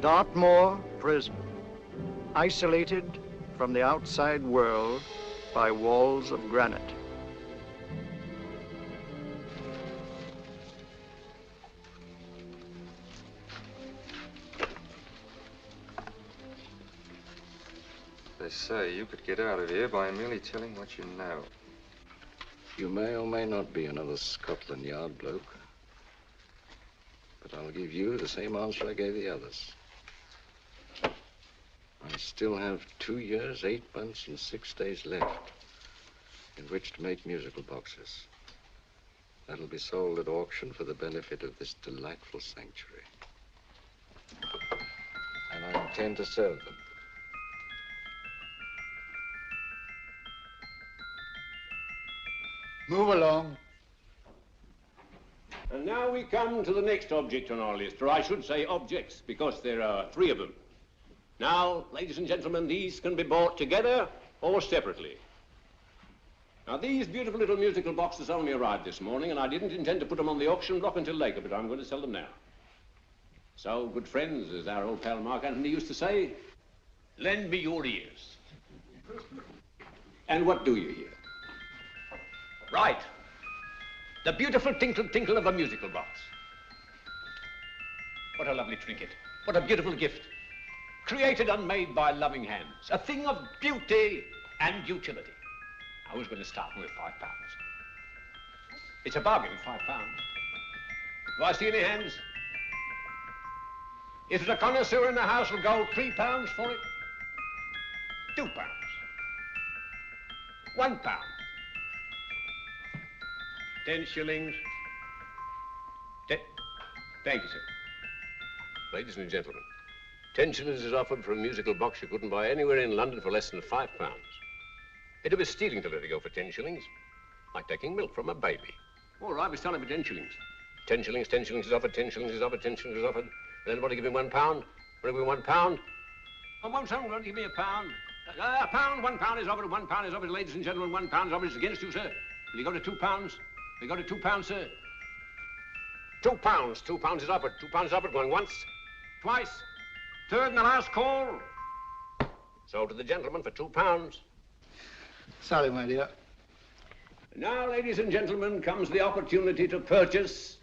Dartmoor Prison, isolated from the outside world by walls of granite. They say you could get out of here by merely telling what you know. You may or may not be another Scotland Yard bloke, but I'll give you the same answer I gave the others. I still have 2 years, 8 months, and 6 days left in which to make musical boxes. That'll be sold at auction for the benefit of this delightful sanctuary. And I intend to serve them. Move along. And now we come to the next object on our list, or I should say objects, because there are 3 of them. Now, ladies and gentlemen, these can be bought together or separately. Now, these beautiful little musical boxes only arrived this morning, and I didn't intend to put them on the auction block until later, but I'm going to sell them now. So, good friends, as our old pal Mark Antony used to say, lend me your ears. And what do you hear? Right. The beautiful tinkle tinkle of a musical box. What a lovely trinket. What a beautiful gift. Created and made by loving hands. A thing of beauty and utility. I was going to start with £5. It's a bargain, £5. Do I see any hands? If there's a connoisseur in the house, will go £3 for it. £2. £1. 10 shillings. Thank you, sir. Ladies and gentlemen, 10 shillings is offered for a musical box you couldn't buy anywhere in London for less than £5. It'd be stealing to let it go for 10 shillings. Like taking milk from a baby. All right, we're selling for 10 shillings. 10 shillings, 10 shillings is offered, 10 shillings is offered, 10 shillings is offered. And anybody give me £1? Want to give me £1? Oh, won't someone give me £1? £1, £1 is offered, £1 is offered, ladies and gentlemen, £1 is offered. It's against you, sir. Will you go to £2? Will you go to £2, sir? £2, £2 is offered, £2 is offered, going once, twice, third and the last call. Sold to the gentleman for £2. Sorry, my dear. Now, ladies and gentlemen, comes the opportunity to purchase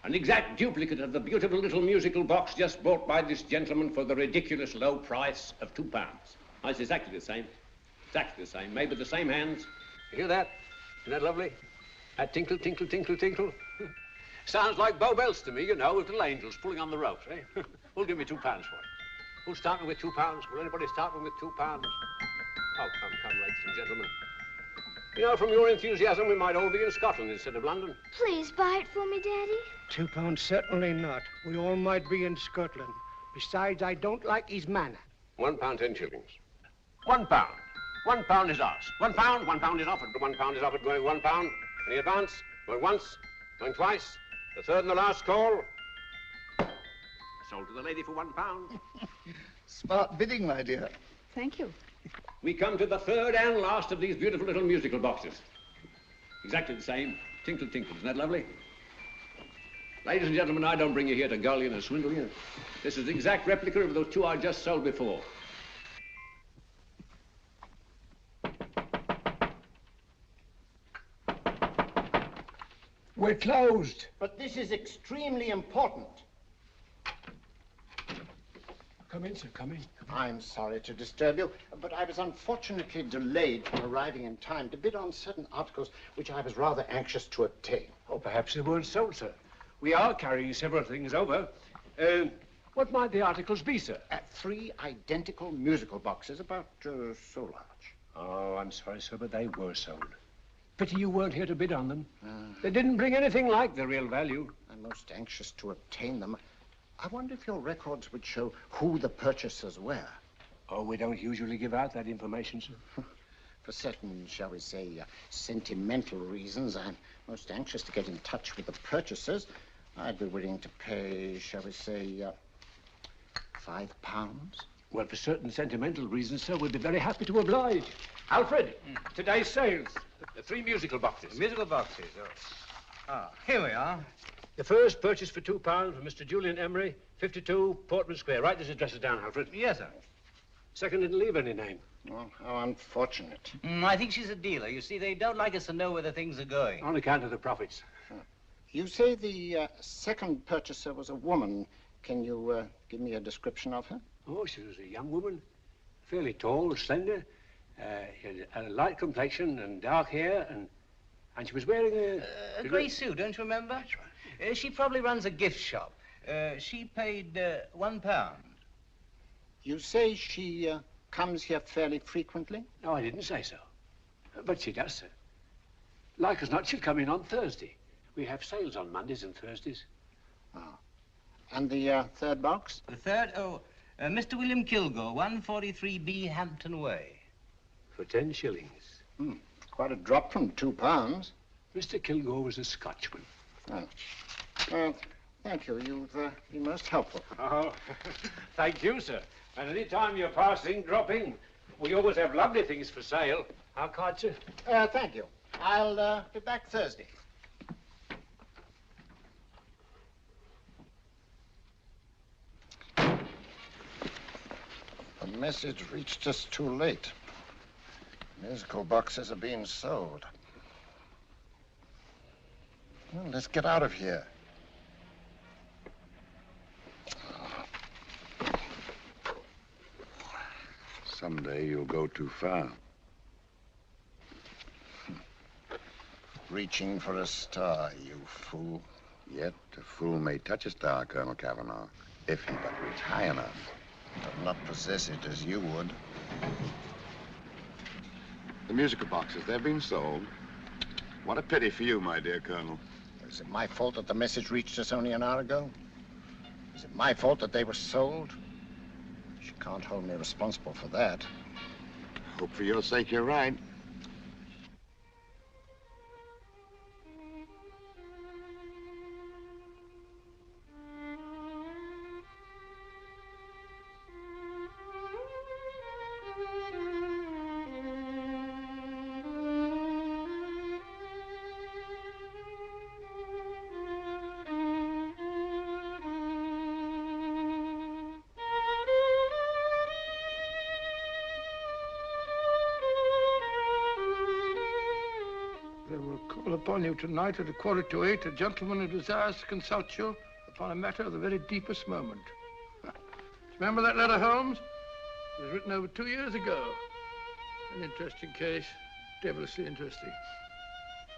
an exact duplicate of the beautiful little musical box just bought by this gentleman for the ridiculous low price of £2. Oh, it's exactly the same. Exactly the same. Made with the same hands. You hear that? Isn't that lovely? That tinkle, tinkle, tinkle, tinkle. Sounds like Bow Bells to me, you know, with little angels pulling on the ropes, eh? Who'll give me £2 for it? Who'll start me with £2? Will anybody start me with £2? Oh, come, ladies and gentlemen. You know, from your enthusiasm, we might all be in Scotland instead of London. Please buy it for me, Daddy. £2, certainly not. We all might be in Scotland. Besides, I don't like his manner. £1, 10 shillings. £1. £1 is ours. £1, £1 is offered. £1 is offered, going £1. Any advance? Going once, going twice. The third and the last call. Sold to the lady for £1. Smart bidding, my dear. Thank you. We come to the third and last of these beautiful little musical boxes. Exactly the same. Tinkle, tinkle. Isn't that lovely? Ladies and gentlemen, I don't bring you here to gull you and swindle you. This is the exact replica of those 2 I just sold before. We're closed. But this is extremely important. Come in, sir, come in. I'm sorry to disturb you, but I was unfortunately delayed from arriving in time to bid on certain articles which I was rather anxious to obtain. Oh, perhaps they weren't sold, sir. We are carrying several things over. What might the articles be, sir? 3 identical musical boxes, about so large. Oh, I'm sorry, sir, but they were sold. Pity you weren't here to bid on them. They didn't bring anything like the real value. I'm most anxious to obtain them. I wonder if your records would show who the purchasers were. Oh, we don't usually give out that information, sir. For certain, shall we say, sentimental reasons, I'm most anxious to get in touch with the purchasers. I'd be willing to pay, shall we say, £5. Well, for certain sentimental reasons, sir, we'd be very happy to oblige. Alfred, today's sales. The 3 musical boxes. Musical boxes, oh. Ah, here we are. The first purchase for £2 from Mr. Julian Emery, 52 Portman Square. Write these addresses down, Alfred. Yes, sir. Second didn't leave any name. Oh, how unfortunate. I think she's a dealer. You see, they don't like us to know where the things are going. On account of the profits. You say the second purchaser was a woman. Can you give me a description of her? Oh, she was a young woman, fairly tall, slender. She had a light complexion and dark hair, and she was wearing A grey suit, don't you remember? That's right. She probably runs a gift shop. She paid £1. You say she comes here fairly frequently? No, I didn't say so. But she does, sir. Like as not, she'll come in on Thursday. We have sales on Mondays and Thursdays. Oh. And the third box? The third? Oh, Mr. William Kilgore, 143B Hampton Way. For 10 shillings. Quite a drop from £2. Mr. Kilgore was a Scotchman. Oh. Thank you. You've been most helpful. Oh, thank you, sir. And any time you're passing, drop in. We always have lovely things for sale. Our card, sir? Thank you. I'll be back Thursday. The message reached us too late. Musical boxes are being sold. Well, let's get out of here. Someday you'll go too far. Reaching for a star, you fool. Yet a fool may touch a star, Colonel Cavanaugh, if he but reach high enough. But not possess it as you would. The musical boxes, they've been sold. What a pity for you, my dear Colonel. Is it my fault that the message reached us only an hour ago? Is it my fault that they were sold? You can't hold me responsible for that. Hope for your sake you're right. Upon you tonight at 7:45, a gentleman who desires to consult you upon a matter of the very deepest moment. Remember that letter, Holmes? It was written over 2 years ago. An interesting case, devilishly interesting.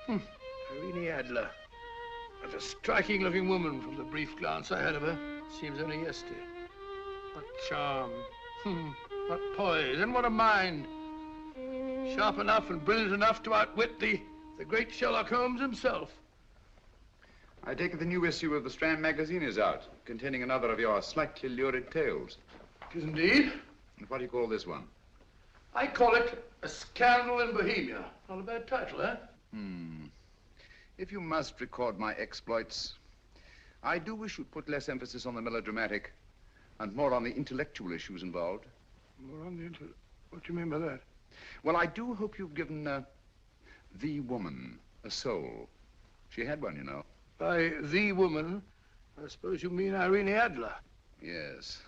Irene Adler. What a striking-looking woman from the brief glance I had of her. Seems only yesterday. What charm. What poise, and what a mind. Sharp enough and brilliant enough to outwit the great Sherlock Holmes himself. I take it the new issue of the Strand magazine is out, containing another of your slightly lurid tales. It is indeed. And what do you call this one? I call it A Scandal in Bohemia. Not a bad title, eh? If you must record my exploits, I do wish you'd put less emphasis on the melodramatic and more on the intellectual issues involved. More on the what do you mean by that? Well, I do hope you've given the woman a soul. She had one, you know. By the woman, I suppose you mean Irene Adler. Yes.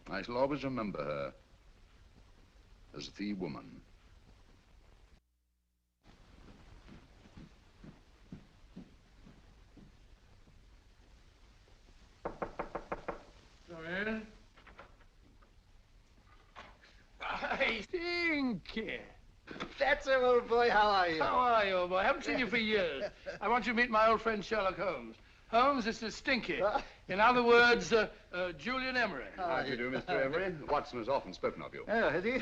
I shall always remember her as the woman. Come in. I think. That's him, old boy. How are you? How are you, old boy? I haven't seen you for years. I want you to meet my old friend Sherlock Holmes. Holmes, this is Stinky. In other words, Julian Emery. How do you do, Mr. Emery? Watson has often spoken of you. Oh, has he?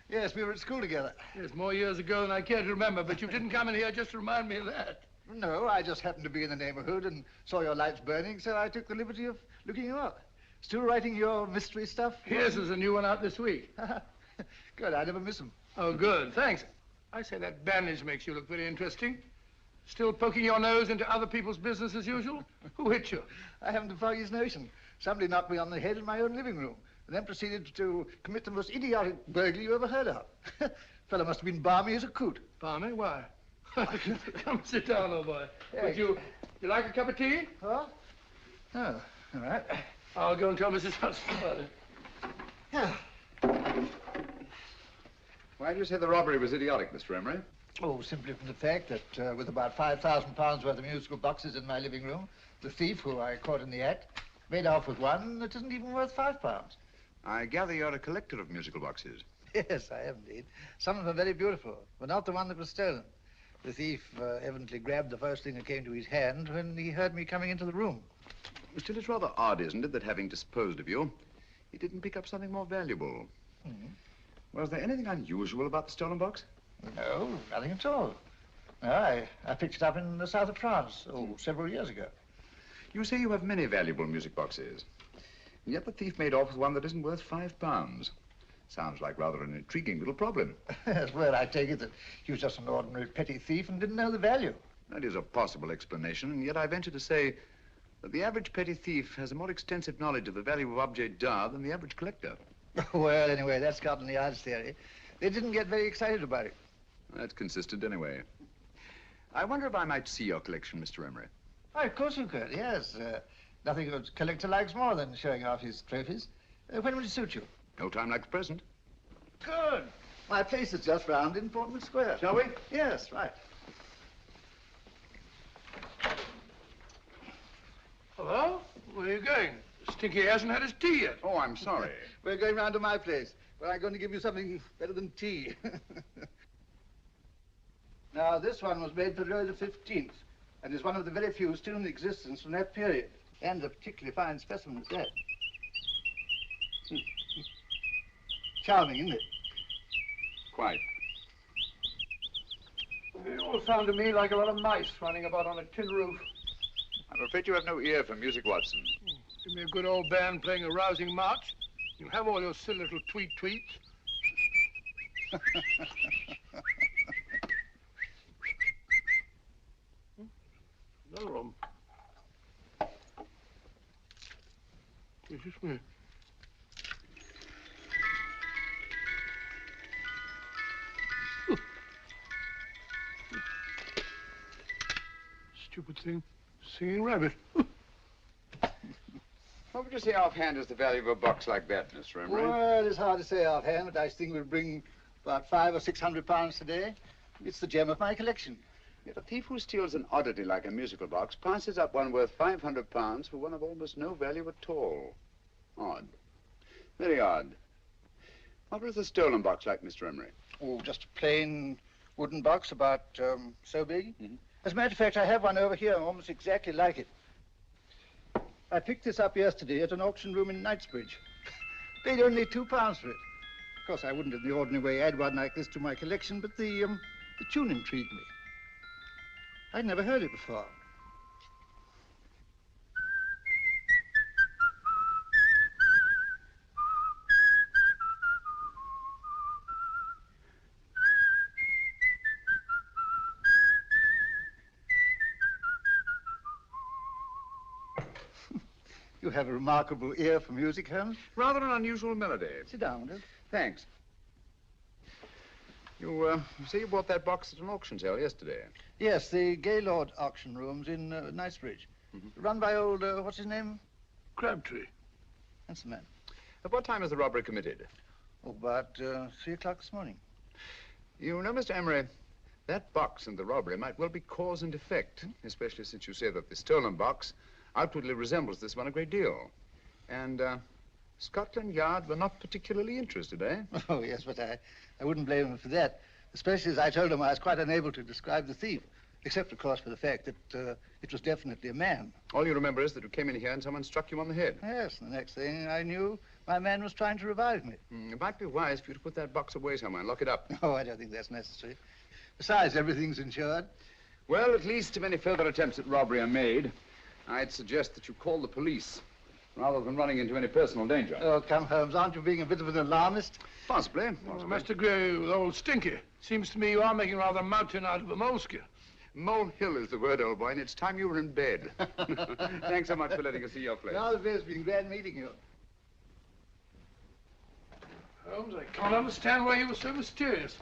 Yes, we were at school together. Yes, more years ago than I care to remember, but you didn't come in here just to remind me of that. No, I just happened to be in the neighborhood and saw your lights burning, so I took the liberty of looking you up. Still writing your mystery stuff? Yes, there's a new one out this week. Good, I never miss them. Oh, good, thanks. I say that bandage makes you look very interesting. Still poking your nose into other people's business as usual? Who hit you? I haven't the foggiest notion. Somebody knocked me on the head in my own living room, and then proceeded to commit the most idiotic burglary you ever heard of. Fellow must have been balmy as a coot. Balmy? Why? Come sit down, old boy. Would you like a cup of tea? Huh? Oh, all right. I'll go and tell Mrs. Hudson about it. Yeah. Why do you say the robbery was idiotic, Mr. Emery? Oh, simply from the fact that with about £5,000 worth of musical boxes in my living room, the thief, who I caught in the act, made off with one that isn't even worth £5. I gather you're a collector of musical boxes. Yes, I am indeed. Some of them are very beautiful, but not the one that was stolen. The thief evidently grabbed the first thing that came to his hand when he heard me coming into the room. Still, it's rather odd, isn't it, that having disposed of you, he didn't pick up something more valuable. Mm-hmm. Was there anything unusual about the stolen box? No, nothing at all. No, I picked it up in the south of France, several years ago. You say you have many valuable music boxes, and yet the thief made off with one that isn't worth £5. Sounds like rather an intriguing little problem. Yes, well, I take it that he was just an ordinary petty thief and didn't know the value. That is a possible explanation, and yet I venture to say that the average petty thief has a more extensive knowledge of the value of objets d'art than the average collector. Well, anyway, that's Scotland Yard's theory. They didn't get very excited about it. That's consistent anyway. I wonder if I might see your collection, Mr. Emery. Oh, of course you could, yes. Nothing a collector likes more than showing off his trophies. When will it suit you? No time like the present. Good. My place is just round in Portman Square. Shall we? Yes, right. Hello? Where are you going? Stinky hasn't had his tea yet. Oh, I'm sorry. We're going round to my place, where I'm going to give you something better than tea. Now, this one was made for Louis XV, and is one of the very few still in existence from that period. And a particularly fine specimen at that. Charming, isn't it? Quite. It all sounded to me like a lot of mice running about on a tin roof. I'm afraid you have no ear for music, Watson. Give me a good old band playing a rousing march. You have all your silly little tweets. Another one. Excuse me. Stupid thing. Singing rabbit. What would you say offhand is the value of a box like that, Mr. Emery? Well, it's hard to say offhand, but I think we'll bring about £500 or £600 today. It's the gem of my collection. Yet a thief who steals an oddity like a musical box passes up one worth £500 for one of almost no value at all. Odd. Very odd. What was the stolen box like, Mr. Emery? Oh, just a plain wooden box about so big. Mm-hmm. As a matter of fact, I have one over here almost exactly like it. I picked this up yesterday at an auction room in Knightsbridge. Paid only £2 for it. Of course, I wouldn't in the ordinary way add one like this to my collection, but the tune intrigued me. I'd never heard it before. You have a remarkable ear for music, Holmes. Rather an unusual melody. Sit down, will you? Thanks. You say you bought that box at an auction sale yesterday? Yes, the Gaylord auction rooms in Knightsbridge. Mm-hmm. Run by old, what's his name? Crabtree. That's the man. At what time was the robbery committed? Oh, about 3 o'clock this morning. You know, Mr. Emery, that box and the robbery might well be cause and effect, especially since you say that the stolen box outwardly resembles this one a great deal. And Scotland Yard were not particularly interested, eh? Oh, yes, but I wouldn't blame him for that, especially as I told him I was quite unable to describe the thief, except, of course, for the fact that it was definitely a man. All you remember is that you came in here and someone struck you on the head. Yes, and the next thing I knew, my man was trying to revive me. It might be wise for you to put that box away somewhere and lock it up. Oh, I don't think that's necessary. Besides, everything's insured. Well, at least if any further attempts at robbery are made, I'd suggest that you call the police, rather than running into any personal danger. Oh, come, Holmes, aren't you being a bit of an alarmist? Possibly. Well, Mr. Gray with old Stinky. Seems to me you are making rather a mountain out of a moleskin. Molehill is the word, old boy, and it's time you were in bed. Thanks so much for letting us see your place. Now, it's been glad meeting you. Holmes, I can't understand why you were so mysterious.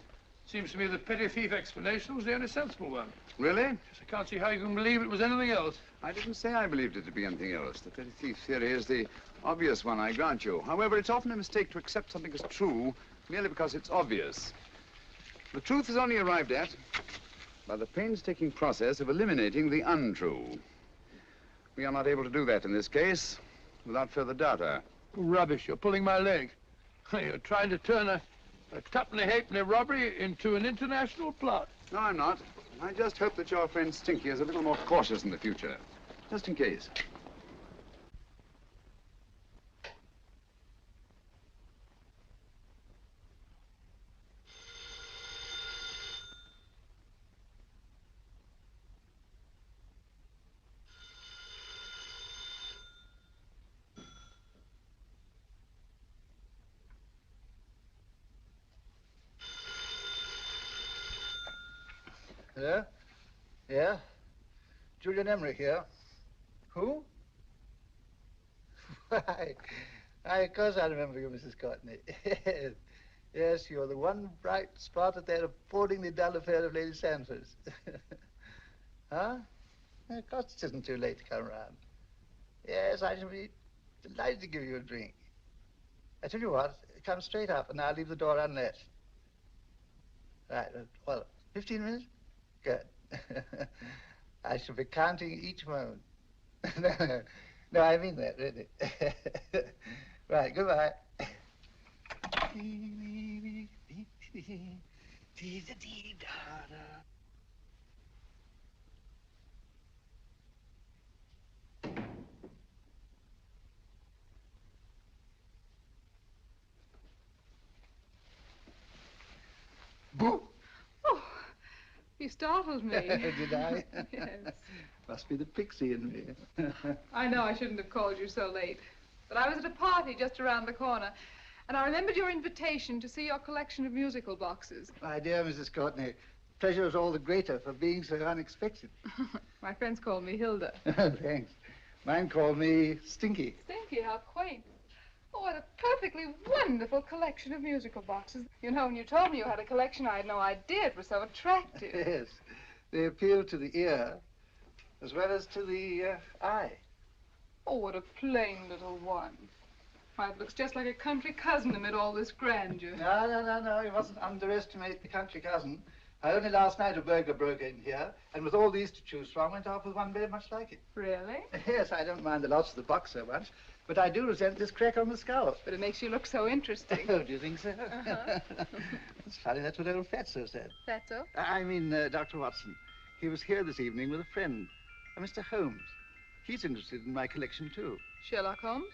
Seems to me the petty thief explanation was the only sensible one. Really? Yes, I can't see how you can believe it was anything else. I didn't say I believed it to be anything else. The petty thief theory is the obvious one, I grant you. However, it's often a mistake to accept something as true merely because it's obvious. The truth is only arrived at by the painstaking process of eliminating the untrue. We are not able to do that in this case without further data. Rubbish, you're pulling my leg. You're trying to turn a tuppenny halfpenny robbery into an international plot. No, I'm not. I just hope that your friend Stinky is a little more cautious in the future, just in case. Hello? Yeah? Julian Emery here. Who? Why, of course I remember you, Mrs. Courtney. Yes. Yes, you're the one bright spot at that appallingly dull affair of Lady Sanford's. Huh? Of course it isn't too late to come round. Yes, I shall be delighted to give you a drink. I tell you what, come straight up and I'll leave the door unlatched. Right, well, 15 minutes? Good. I shall be counting each moment. No, I mean that, really. Right, goodbye. Boo! Oh, you startled me. Did I? Yes. Must be the pixie in me. I know I shouldn't have called you so late, but I was at a party just around the corner, and I remembered your invitation to see your collection of musical boxes. My dear Mrs. Courtney, pleasure is all the greater for being so unexpected. My friends call me Hilda. Thanks. Mine call me Stinky. Stinky, how quaint. Oh, what a perfectly wonderful collection of musical boxes. You know, when you told me you had a collection, I had no idea it was so attractive. Yes. They appeal to the ear as well as to the eye. Oh, what a plain little one. Why, it looks just like a country cousin amid all this grandeur. No. You mustn't underestimate the country cousin. Only last night a burglar broke in here, and with all these to choose from, went off with one very much like it. Really? Yes, I don't mind the loss of the box so much, but I do resent this crack on the skull. But it makes you look so interesting. Oh, do you think so? Uh-huh. It's funny, that's what old Fatso said. Fatso? I mean, Dr. Watson. He was here this evening with a friend, a Mr. Holmes. He's interested in my collection, too. Sherlock Holmes?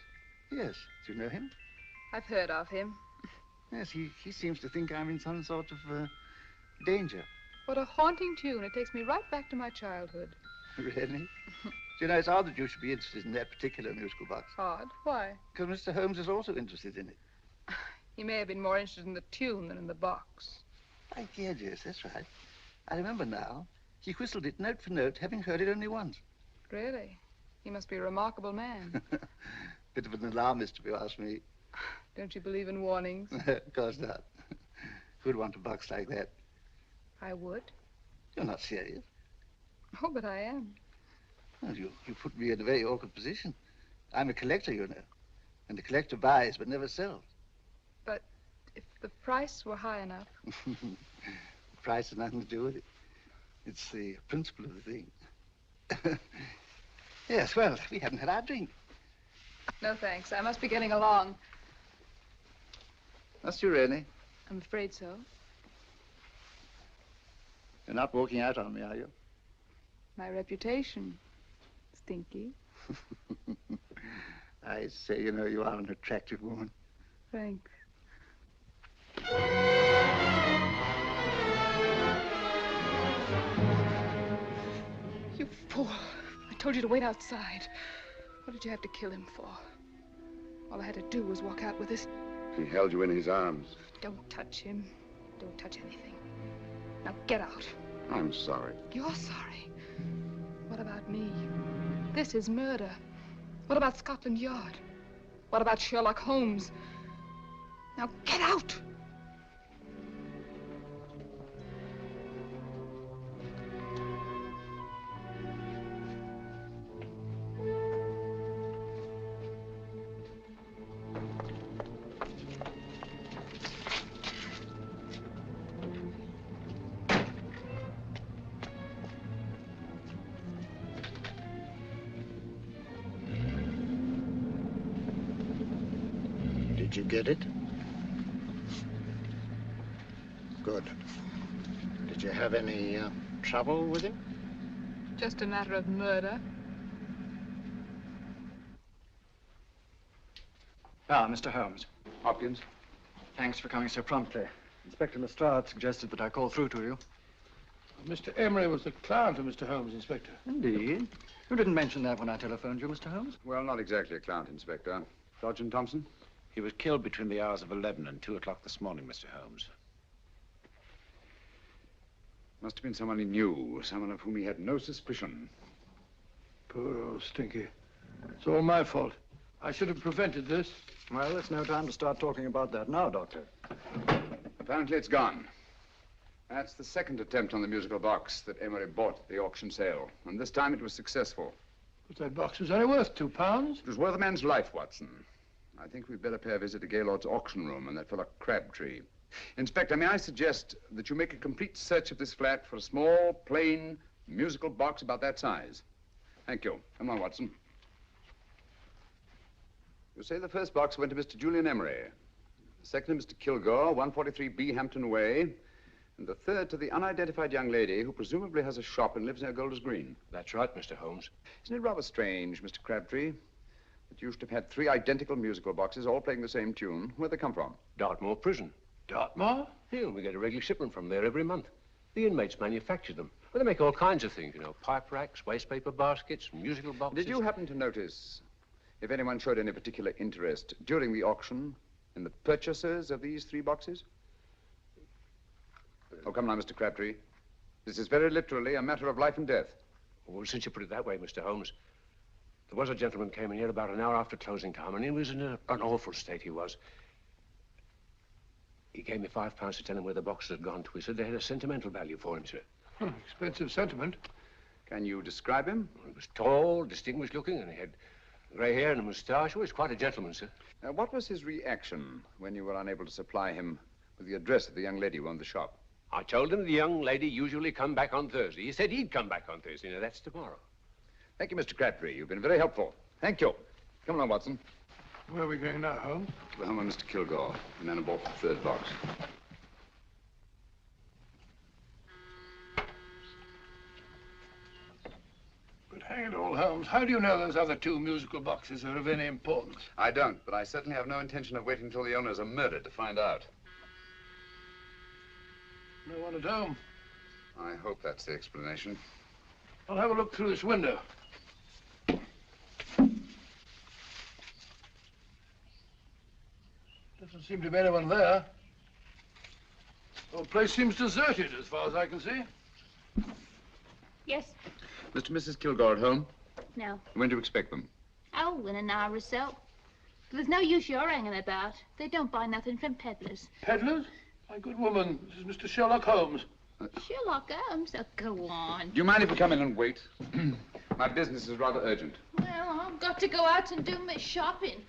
Yes. Do you know him? I've heard of him. Yes, he seems to think I'm in some sort of danger. What a haunting tune. It takes me right back to my childhood. Really? You know, it's odd that you should be interested in that particular musical box. Odd? Why? Because Mr. Holmes is also interested in it. He may have been more interested in the tune than in the box. My dear, yes, that's right. I remember now. He whistled it note for note, having heard it only once. Really? He must be a remarkable man. Bit of an alarmist, if you ask me. Don't you believe in warnings? Of course not. Who'd want a box like that? I would. You're not serious. Oh, but I am. Well, you put me in a very awkward position. I'm a collector, you know. And the collector buys but never sells. But if the price were high enough... The price has nothing to do with it. It's the principle of the thing. Yes, well, we haven't had our drink. No, thanks. I must be getting along. Must you really? I'm afraid so. You're not walking out on me, are you? My reputation. Stinky. I say, you know, you are an attractive woman. Thanks. You fool. I told you to wait outside. What did you have to kill him for? All I had to do was walk out with this. He held you in his arms. Don't touch him. Don't touch anything. Now get out. I'm sorry. You're sorry. What about me? This is murder. What about Scotland Yard? What about Sherlock Holmes? Now get out! Did you get it? Good. Did you have any trouble with him? Just a matter of murder. Ah, Mr. Holmes. Hopkins? Thanks for coming so promptly. Inspector Lestrade suggested that I call through to you. Mr. Emery was the client of Mr. Holmes, Inspector. Indeed. You didn't mention that when I telephoned you, Mr. Holmes. Well, not exactly a client, Inspector. Sergeant Thompson? He was killed between the hours of 11 and 2 o'clock this morning, Mr. Holmes. Must have been someone he knew, someone of whom he had no suspicion. Poor old Stinky. It's all my fault. I should have prevented this. Well, it's no time to start talking about that now, Doctor. Apparently it's gone. That's the second attempt on the musical box that Emery bought at the auction sale. And this time it was successful. But that box was only worth £2. It was worth a man's life, Watson. I think we'd better pay a visit to Gaylord's auction room and that fellow Crabtree. Inspector, may I suggest that you make a complete search of this flat for a small, plain, musical box about that size. Thank you. Come on, Watson. You say the first box went to Mr. Julian Emery. The second to Mr. Kilgore, 143B Hampton Way. And the third to the unidentified young lady who presumably has a shop and lives near Golders Green. That's right, Mr. Holmes. Isn't it rather strange, Mr. Crabtree, that you should have had 3 identical musical boxes all playing the same tune? Where'd they come from? Dartmoor Prison. Dartmoor? Yeah, we get a regular shipment from there every month. The inmates manufacture them. Well, they make all kinds of things, you know, pipe racks, waste paper baskets, musical boxes. Did you happen to notice if anyone showed any particular interest during the auction in the purchasers of these 3 boxes? Oh, come now, Mr. Crabtree. This is very literally a matter of life and death. Well, since you put it that way, Mr. Holmes, there was a gentleman came in here about an hour after closing time, and he was in an awful state, he was. He gave me £5 to tell him where the boxes had gone to. He said they had a sentimental value for him, sir. Expensive sentiment. Can you describe him? He was tall, distinguished looking, and he had grey hair and a moustache. He was quite a gentleman, sir. What was his reaction when you were unable to supply him with the address of the young lady who owned the shop? I told him the young lady usually come back on Thursday. He said he'd come back on Thursday. Now, that's tomorrow. Thank you, Mr. Crabtree. You've been very helpful. Thank you. Come along, Watson. Where are we going now, Holmes? To the home of Mr. Kilgore, the man who bought the 3rd box. But hang it all, Holmes, how do you know those other 2 musical boxes are of any importance? I don't, but I certainly have no intention of waiting until the owners are murdered to find out. No one at home. I hope that's the explanation. I'll have a look through this window. Doesn't seem to be anyone there. The whole place seems deserted as far as I can see. Yes. Mr. and Mrs. Kilgore at home? No. When do you expect them? Oh, in an hour or so. But there's no use you're hanging about. They don't buy nothing from peddlers. Peddlers? My good woman, this is Mr. Sherlock Holmes. Sherlock Holmes? Oh, go on. Do you mind if we come in and wait? My business is rather urgent. Well, I've got to go out and do my shopping.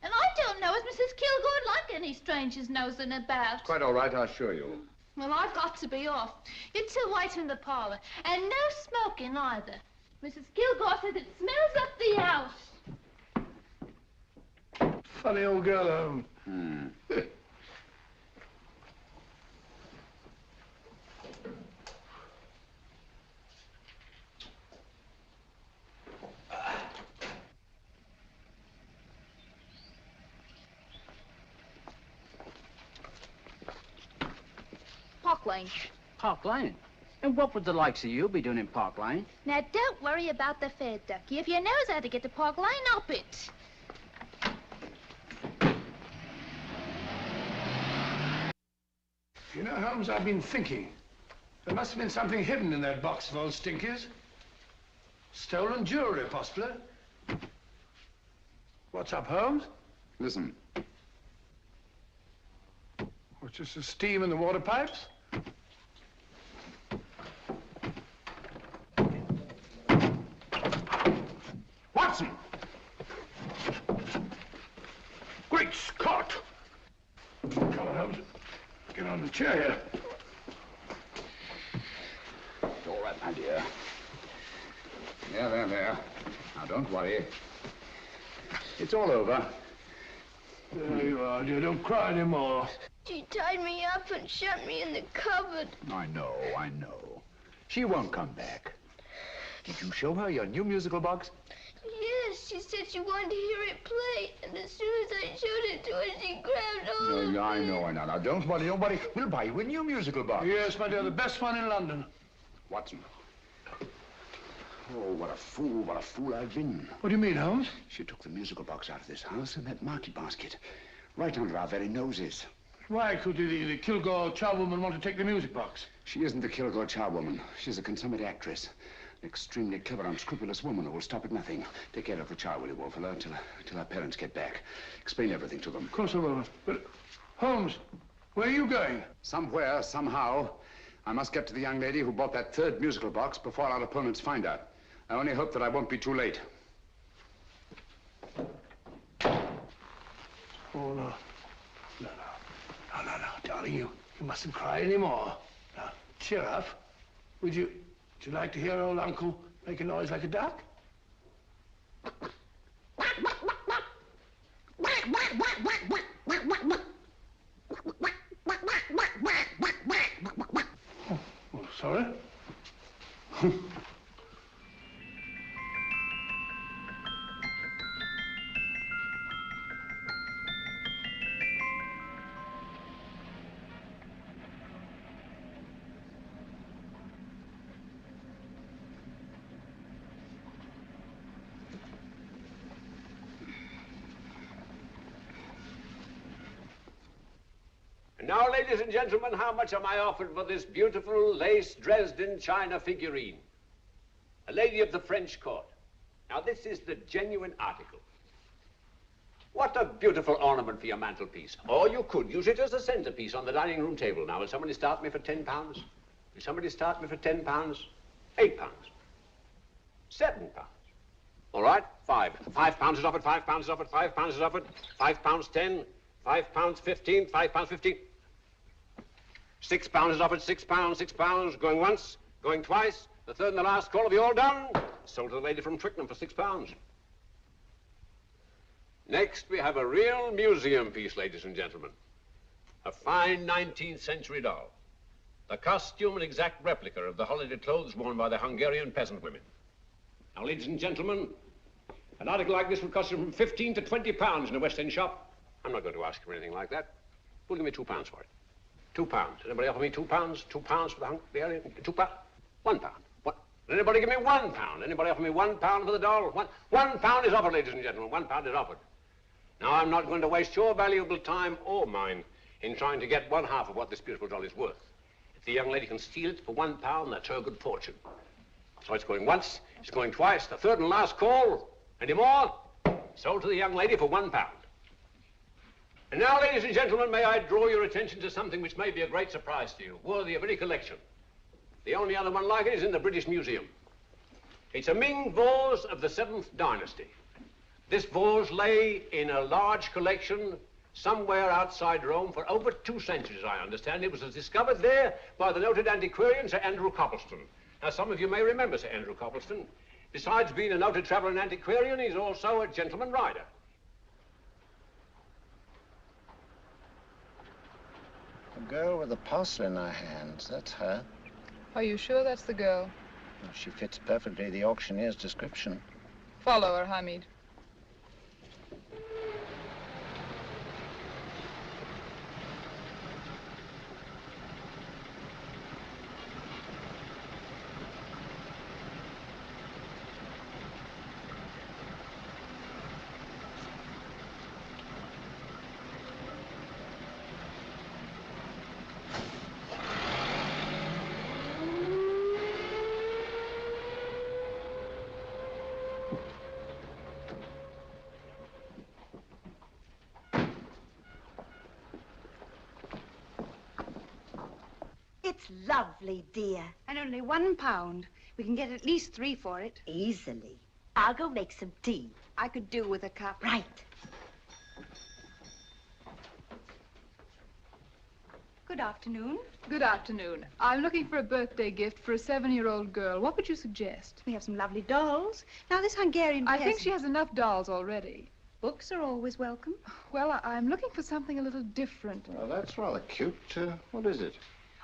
And I don't know as Mrs. Kilgore'd like any strangers nosing about. Quite all right, I assure you. Well, I've got to be off. You 2 wait in the parlor. And no smoking either. Mrs. Kilgore says it smells up the house. Funny old girl, Holmes. Park Lane. Park Lane? And what would the likes of you be doing in Park Lane? Now, don't worry about the fare, Ducky. If you knows how to get to Park Lane, up it. You know, Holmes, I've been thinking. There must have been something hidden in that box of old Stinky's. Stolen jewelry, possibly. What's up, Holmes? Listen. What's just the steam in the water pipes? Watson! Great Scott! Come on, Holmes. Get on the chair here. It's all right, my dear. There. Now, don't worry. It's all over. There you are, dear. Don't cry anymore. She tied me up and shut me in the cupboard. I know. She won't come back. Did you show her your new musical box? Yes, she said she wanted to hear it play, and as soon as I showed it to her, she grabbed hold of No, I me. know. Now, don't worry. We'll buy you a new musical box. Yes, my dear, the best one in London. Watson. Oh, what a fool I've been. What do you mean, Holmes? She took the musical box out of this house in that market basket, right under our very noses. Why could the Kilgore charwoman want to take the music box? She isn't the Kilgore charwoman. She's a consummate actress. An extremely clever, unscrupulous woman who will stop at nothing. Take care of the child, will you, Wolfella, till our parents get back. Explain everything to them. Of course I will. But, Holmes, where are you going? Somewhere, somehow, I must get to the young lady who bought that third musical box before our opponents find her. I only hope that I won't be too late. Oh, no. No, darling, you mustn't cry anymore. Now, cheer up. Would you like to hear old Uncle make a noise like a duck? Oh, sorry. And now, ladies and gentlemen, how much am I offered for this beautiful lace Dresden china figurine? A lady of the French court. Now, this is the genuine article. What a beautiful ornament for your mantelpiece. Or you could use it as a centerpiece on the dining room table. Now, will somebody start me for £10? Will somebody start me for £10? £8? £7? All right, £5 is offered, £5 is offered, £5 is offered, £5.10, £5.15, £5.15. £6 is offered, £6, going once, going twice, the third and the last call. Have you all done? Sold to the lady from Twickenham for £6. Next, we have a real museum piece, ladies and gentlemen. A fine 19th century doll. The costume an exact replica of the holiday clothes worn by the Hungarian peasant women. Now, ladies and gentlemen, an article like this would cost you from £15 to £20 in a West End shop. I'm not going to ask you for anything like that. Who'll give me £2 for it? £2. Anybody offer me £2? £2 for the Hungarian? £2? £1. What? Anybody give me £1? Anybody offer me £1 for the doll? £1 is offered, ladies and gentlemen. £1 is offered. Now, I'm not going to waste your valuable time or mine in trying to get one half of what this beautiful doll is worth. If the young lady can steal it for £1, that's her good fortune. So it's going once, it's going twice, the third and last call. Any more? Sold to the young lady for £1. And now, ladies and gentlemen, may I draw your attention to something which may be a great surprise to you, worthy of any collection. The only other one like it is in the British Museum. It's a Ming vase of the 7th dynasty. This vase lay in a large collection somewhere outside Rome for over 2 centuries, I understand. It was discovered there by the noted antiquarian, Sir Andrew Coppleston. Now, some of you may remember Sir Andrew Coppleston. Besides being a noted traveler and antiquarian, he's also a gentleman rider. The girl with the parcel in her hands, that's her. Are you sure that's the girl? Well, she fits perfectly the auctioneer's description. Follow her, Hamid. It's lovely, dear. And only £1. We can get at least 3 for it. Easily. I'll go make some tea. I could do with a cup. Right. Good afternoon. Good afternoon. I'm looking for a birthday gift for a 7-year-old girl. What would you suggest? We have some lovely dolls. Now, this Hungarian I think peasant- she has enough dolls already. Books are always welcome. Well, I'm looking for something a little different. Well, that's rather cute. What is it?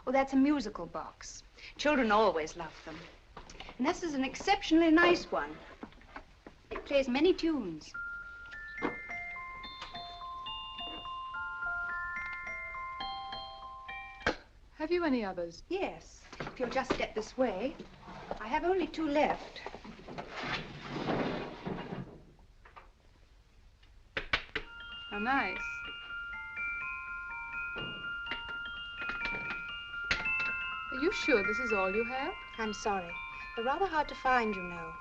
Oh, that's a musical box. Children always love them. And this is an exceptionally nice one. It plays many tunes. Have you any others? Yes. If you'll just step this way. I have only 2 left. How nice. Are you sure this is all you have? I'm sorry. They're rather hard to find, you know.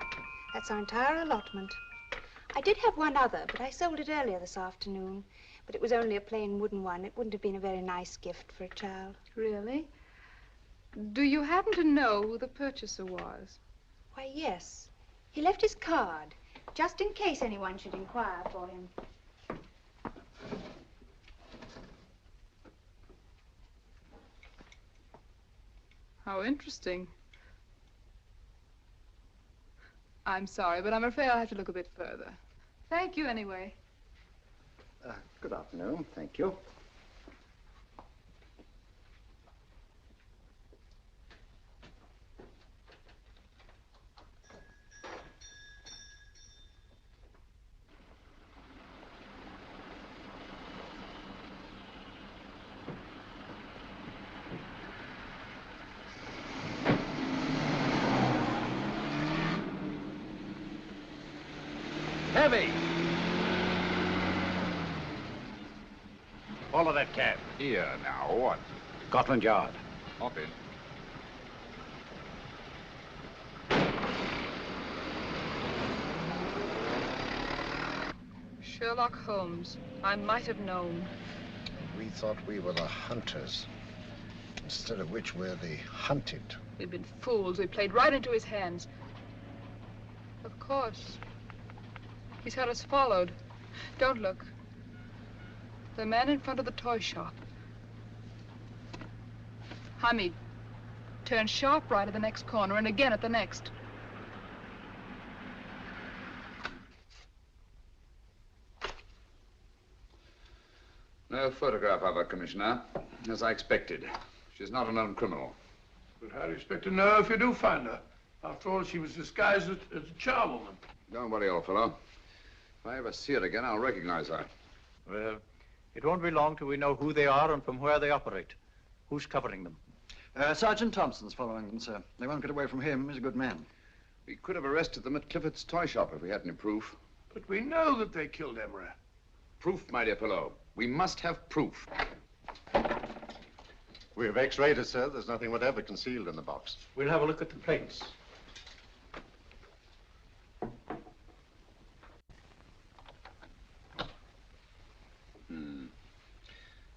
That's our entire allotment. I did have one other, but I sold it earlier this afternoon. But it was only a plain wooden one. It wouldn't have been a very nice gift for a child. Really? Do you happen to know who the purchaser was? Why, yes. He left his card, just in case anyone should inquire for him. How interesting. I'm sorry, but I'm afraid I'll have to look a bit further. Thank you anyway. Good afternoon. Thank you. Heavy! Follow that cab. Here now, what? Scotland Yard. Hop in. Sherlock Holmes. I might have known. We thought we were the hunters, instead of which we're the hunted. We've been fools. We played right into his hands. Of course. He's had us followed. Don't look. The man in front of the toy shop. Hamid, turn sharp right at the next corner and again at the next. No photograph of her, Commissioner, as I expected. She's not a known criminal. But how do you expect to know if you do find her? After all, she was disguised as a charwoman. Don't worry, old fellow. If I ever see her again, I'll recognize her. Well, it won't be long till we know who they are and from where they operate. Who's covering them? Sergeant Thompson's following them, sir. They won't get away from him. He's a good man. We could have arrested them at Clifford's toy shop if we had any proof. But we know that they killed Emery. Proof, my dear fellow. We must have proof. We have x-rayed it, sir. There's nothing whatever concealed in the box. We'll have a look at the plates.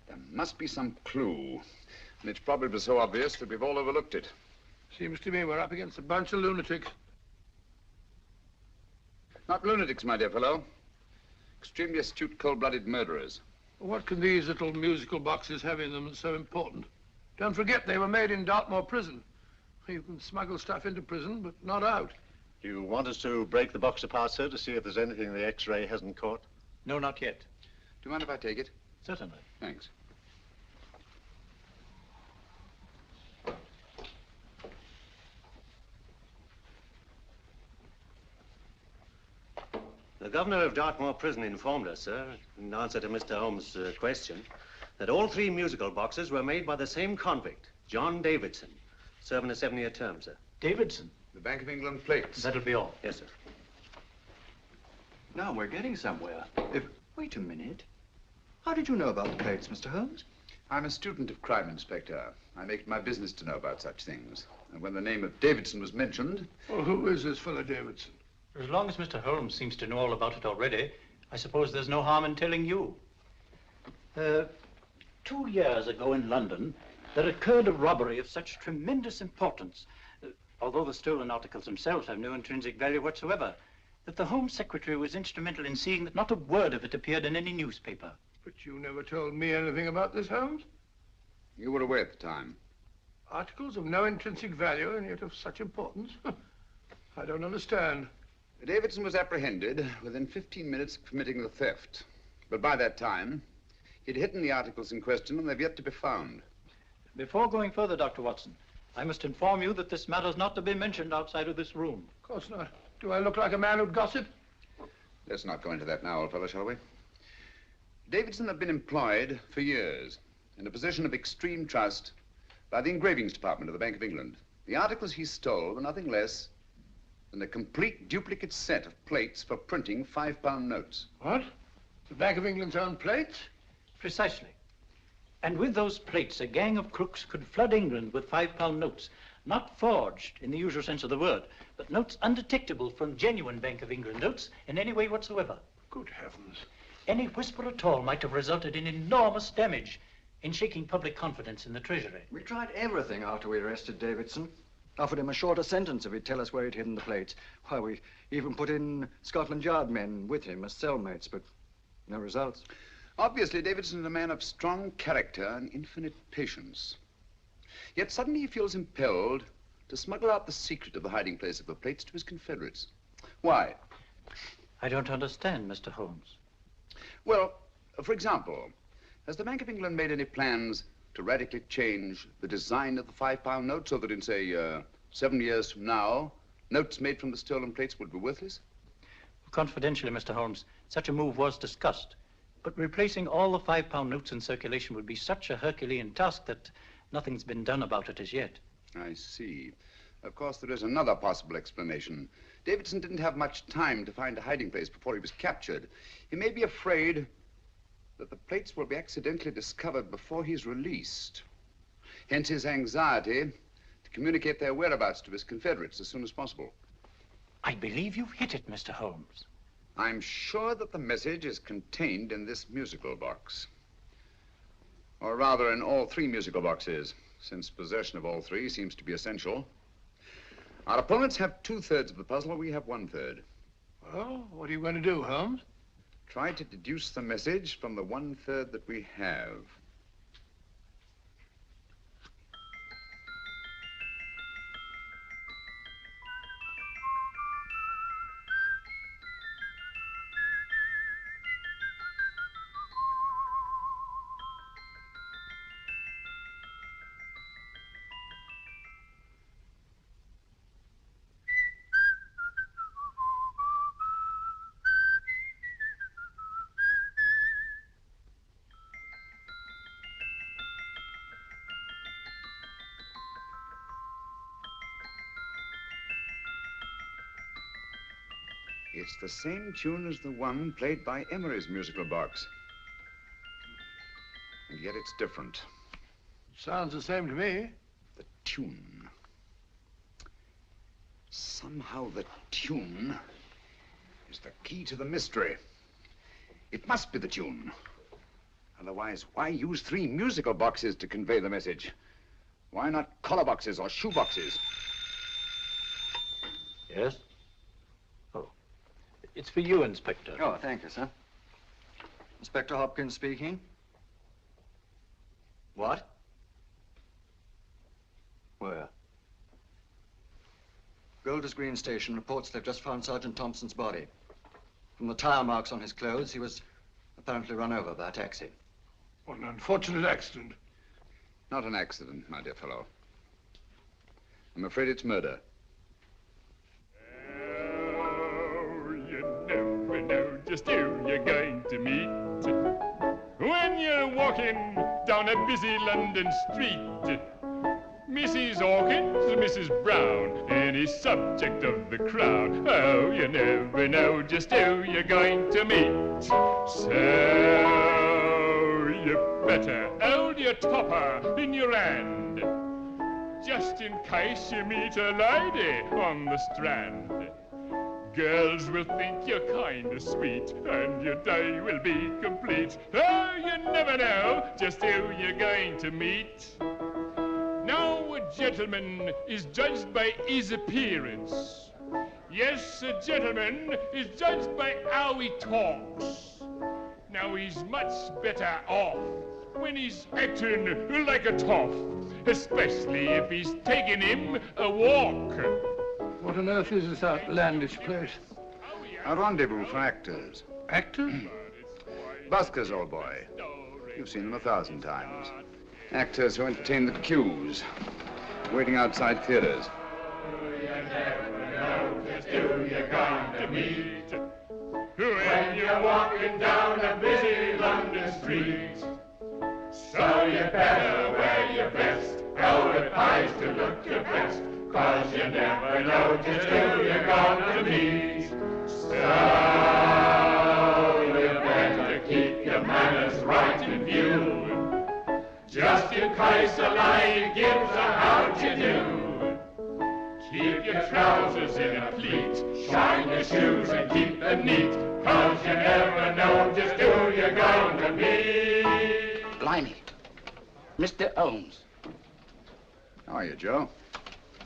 There must be some clue. And it's probably so obvious that we've all overlooked it. Seems to me we're up against a bunch of lunatics. Not lunatics, my dear fellow. Extremely astute, cold-blooded murderers. What can these little musical boxes have in them that's so important? Don't forget, they were made in Dartmoor prison. You can smuggle stuff into prison, but not out. Do you want us to break the box apart, sir, to see if there's anything the x-ray hasn't caught? No, not yet. Do you mind if I take it? Certainly. Thanks. The governor of Dartmoor Prison informed us, sir, in answer to Mr. Holmes' question, that all 3 musical boxes were made by the same convict, John Davidson, serving a 7-year term, sir. Davidson? The Bank of England plates. That'll be all. Yes, sir. Now we're getting somewhere. Wait a minute. How did you know about the plates, Mr. Holmes? I'm a student of crime, Inspector. I make it my business to know about such things. And when the name of Davidson was mentioned... Well, who is this fellow Davidson? As long as Mr. Holmes seems to know all about it already, I suppose there's no harm in telling you. 2 years ago in London, there occurred a robbery of such tremendous importance, although the stolen articles themselves have no intrinsic value whatsoever, that the Home Secretary was instrumental in seeing that not a word of it appeared in any newspaper. But you never told me anything about this, Holmes. You were away at the time. Articles of no intrinsic value and yet of such importance? I don't understand. Davidson was apprehended within 15 minutes of committing the theft. But by that time, he'd hidden the articles in question and they've yet to be found. Before going further, Dr. Watson, I must inform you that this matter's not to be mentioned outside of this room. Of course not. Do I look like a man who'd gossip? Let's not go into that now, old fellow, shall we? Davidson had been employed for years in a position of extreme trust by the engravings department of the Bank of England. The articles he stole were nothing less than a complete duplicate set of plates for printing £5 notes. What? The Bank of England's own plates? Precisely. And with those plates, a gang of crooks could flood England with £5 notes, not forged in the usual sense of the word, but notes undetectable from genuine Bank of England notes in any way whatsoever. Good heavens. Any whisper at all might have resulted in enormous damage in shaking public confidence in the Treasury. We tried everything after we arrested Davidson. Offered him a shorter sentence if he'd tell us where he'd hidden the plates. Why, we even put in Scotland Yard men with him as cellmates, but no results. Obviously, Davidson is a man of strong character and infinite patience. Yet suddenly he feels impelled to smuggle out the secret of the hiding place of the plates to his confederates. Why? I don't understand, Mr. Holmes. Well, for example, has the Bank of England made any plans to radically change the design of the £5 note so that in, say, 7 years from now, notes made from the stolen plates would be worthless? Confidentially, Mr. Holmes, such a move was discussed. But replacing all the £5 notes in circulation would be such a Herculean task that nothing's been done about it as yet. I see. Of course, there is another possible explanation. Davidson didn't have much time to find a hiding place before he was captured. He may be afraid that the plates will be accidentally discovered before he's released. Hence his anxiety to communicate their whereabouts to his confederates as soon as possible. I believe you've hit it, Mr. Holmes. I'm sure that the message is contained in this musical box. Or rather, in all 3 musical boxes, since possession of all 3 seems to be essential. Our opponents have 2/3 of the puzzle, we have 1/3. Well, what are you going to do, Holmes? Try to deduce the message from the 1/3 that we have. It's the same tune as the one played by Emery's musical box. And yet it's different. Sounds the same to me. The tune. Somehow the tune is the key to the mystery. It must be the tune. Otherwise, why use 3 musical boxes to convey the message? Why not collar boxes or shoe boxes? Yes? It's for you, Inspector. Oh, thank you, sir. Inspector Hopkins speaking. What? Where? Golders Green Station reports they've just found Sergeant Thompson's body. From the tire marks on his clothes, he was apparently run over by a taxi. What an unfortunate accident. Not an accident, my dear fellow. I'm afraid it's murder. Never know just who you're going to meet when you're walking down a busy London street. Mrs. Hawkins, Mrs. Brown, any subject of the crowd. Oh, you never know just who you're going to meet. So you better hold your topper in your hand, just in case you meet a lady on the Strand. Girls will think you're kind of sweet, and your day will be complete. Oh, you never know just who you're going to meet. Now, a gentleman is judged by his appearance. Yes, a gentleman is judged by how he talks. Now, he's much better off when he's acting like a toff, especially if he's taking him a walk. What on earth is this outlandish place? A rendezvous for actors. Actors? Buskers, old boy. You've seen them 1,000 times. Actors who entertain the queues, waiting outside theaters. Who you're going to meet when you're walking down a busy London street. So you better wear your best, velvet ties to look your best, 'cause you never know just who you're going to meet. So you better keep your manners right in view, just in case a lady gives a how'd you do. Keep your trousers in a pleat, shine your shoes and keep them neat, 'cause you never know just who you're going to meet. Blimey. Mr. Holmes. How are you, Joe?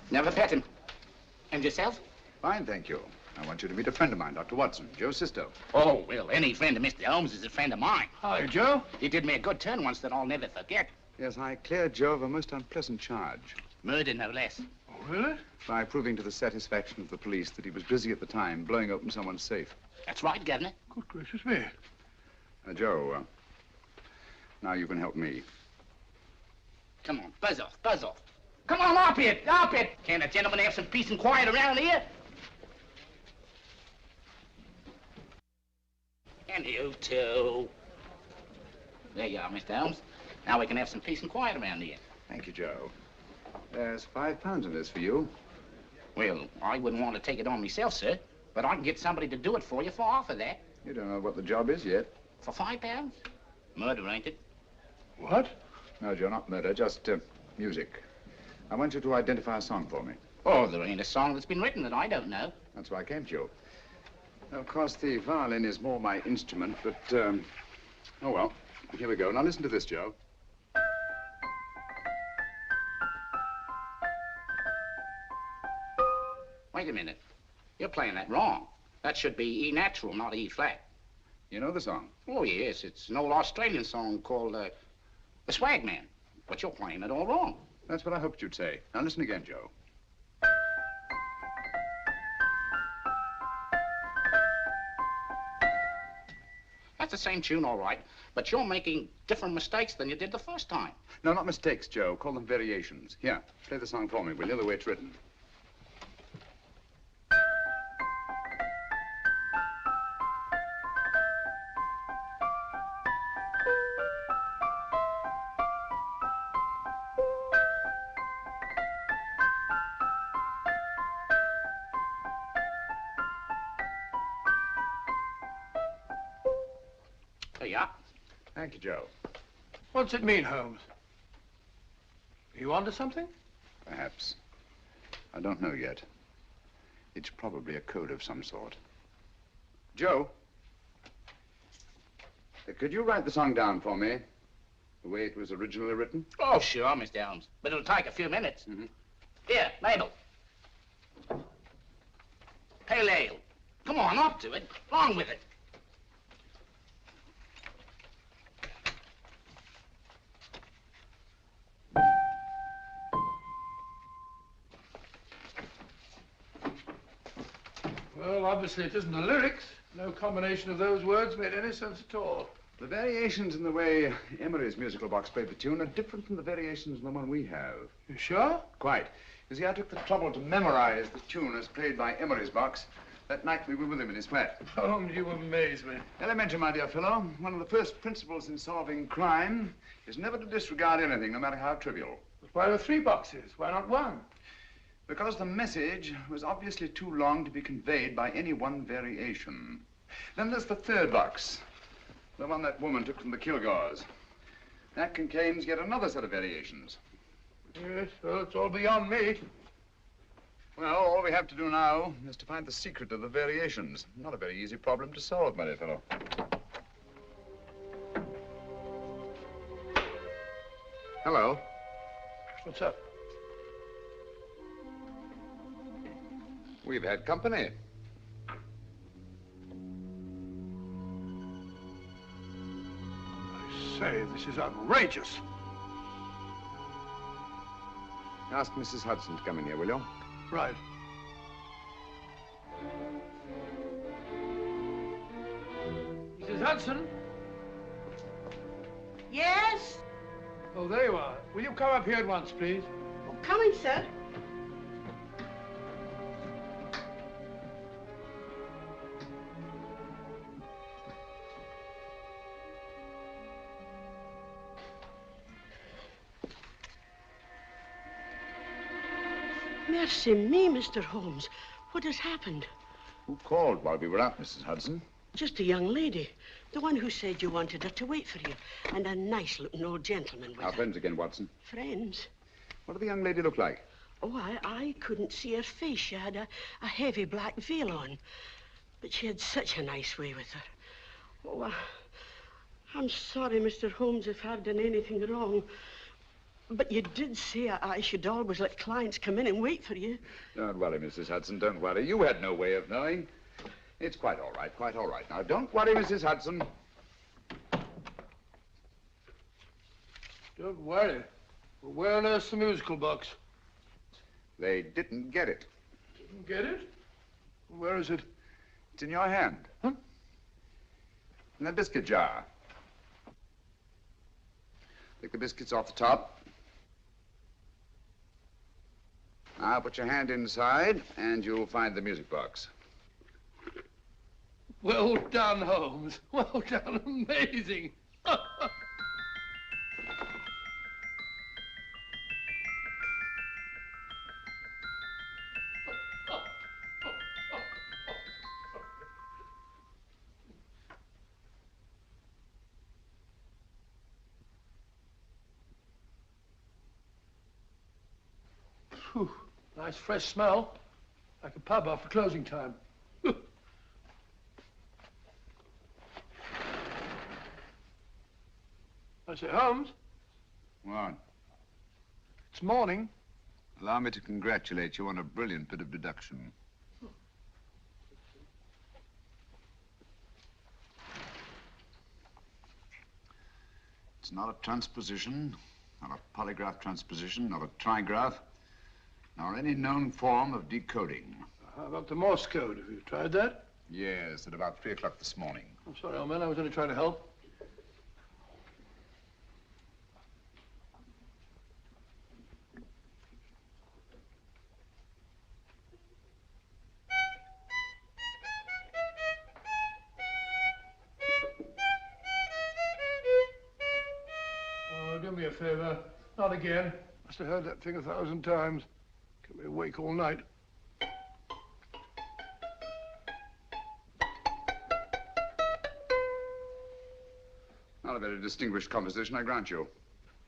Never met him. And yourself? Fine, thank you. I want you to meet a friend of mine, Dr. Watson, Joe Sisto. Oh, well, any friend of Mr. Holmes is a friend of mine. Hi, Joe. He did me a good turn once that I'll never forget. Yes, I cleared Joe of a most unpleasant charge. Murder, no less. Oh, really? By proving to the satisfaction of the police that he was busy at the time blowing open someone's safe. That's right, Governor. Good gracious me. Joe, now you can help me. Come on, buzz off, buzz off. Come on, up it, up it. Can't a gentleman have some peace and quiet around here? And you too. There you are, Mr. Holmes. Now we can have some peace and quiet around here. Thank you, Joe. There's £5 in this for you. Well, I wouldn't want to take it on myself, sir, but I can get somebody to do it for you for half of that. You don't know what the job is yet. For £5? Murder, ain't it? What? No, Joe, not murder, just music. I want you to identify a song for me. Oh, there ain't a song that's been written that I don't know. That's why I came to you. Of course, the violin is more my instrument, but, oh, well, here we go. Now, listen to this, Joe. Wait a minute. You're playing that wrong. That should be E natural, not E flat. You know the song? Oh, yes. It's an old Australian song called, The Swag Man. But you're playing it all wrong. That's what I hoped you'd say. Now, listen again, Joe. That's the same tune, all right, but you're making different mistakes than you did the first time. No, not mistakes, Joe. Call them variations. Here, play the song for me, will you, the way it's written. There you are. Thank you, Joe. What's it mean, Holmes? Are you onto something? Perhaps. I don't know yet. It's probably a code of some sort. Joe, could you write the song down for me, the way it was originally written? Oh, sure, Mr. Holmes. But it'll take a few minutes. Mm-hmm. Here, Mabel. Pale ale. Come on, up to it. Along with it. Well, obviously it isn't the lyrics. No combination of those words made any sense at all. The variations in the way Emery's musical box played the tune are different from the variations in the one we have. You sure? Quite. You see, I took the trouble to memorize the tune as played by Emery's box that night we were with him in his flat. Holmes, you amaze me. Elementary, my dear fellow. One of the first principles in solving crime is never to disregard anything, no matter how trivial. But why were 3 boxes? Why not 1? Because the message was obviously too long to be conveyed by any one variation. Then there's the 3rd box, the one that woman took from the Kilgores. That contains yet another set of variations. Yes, well, it's all beyond me. Well, all we have to do now is to find the secret of the variations. Not a very easy problem to solve, my dear fellow. Hello. What's up? We've had company. I say, this is outrageous. Ask Mrs. Hudson to come in here, will you? Right. Hudson? Yes? Oh, there you are. Will you come up here at once, please? Oh, coming, sir. Mercy me, Mr. Holmes. What has happened? Who called while we were out, Mrs. Hudson? Just a young lady. The one who said you wanted her to wait for you. And a nice-looking old gentleman with Our her. friends again, Watson. Friends? What did the young lady look like? Oh, I couldn't see her face. She had a heavy black veil on. But she had such a nice way with her. Oh, I'm sorry, Mr. Holmes, if I've done anything wrong. But you did say I should always let clients come in and wait for you. Don't worry, Mrs. Hudson, don't worry. You had no way of knowing. It's quite all right, quite all right. Now, don't worry, Mrs. Hudson. Don't worry. Well, where on earth's the musical box? They didn't get it. Didn't get it? Where is it? It's in your hand. Huh? In that biscuit jar. Take the biscuits off the top. Now put your hand inside, and you'll find the music box. Well done, Holmes. Well done. Amazing. Phew. Nice fresh smell. Like a pub after closing time. I say, Holmes, What? it's morning. Allow me to congratulate you on a brilliant bit of deduction. It's not a transposition, not a polygraph transposition, not a trigraph, nor any known form of decoding. How about the Morse code? Have you tried that? Yes, at about 3 o'clock this morning. I'm sorry, old man. I was only trying to help. Oh, do me a favor. Not again. Must have heard that thing 1,000 times. Kept me awake all night. Not a very distinguished composition, I grant you.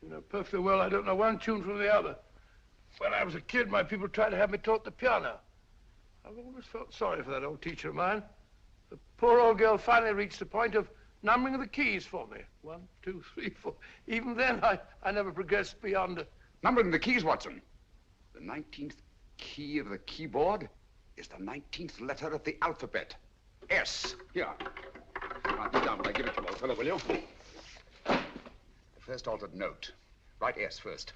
You know perfectly well I don't know one tune from the other. When I was a kid, my people tried to have me taught the piano. I've always felt sorry for that old teacher of mine. The poor old girl finally reached the point of numbering the keys for me. 1, 2, 3, 4. Even then, I never progressed beyond it. Numbering the keys, Watson. The 19th key of the keyboard is the 19th letter of the alphabet. S. Here. Write it down when I give it to you, old fellow, will you? The first altered note. Write S first.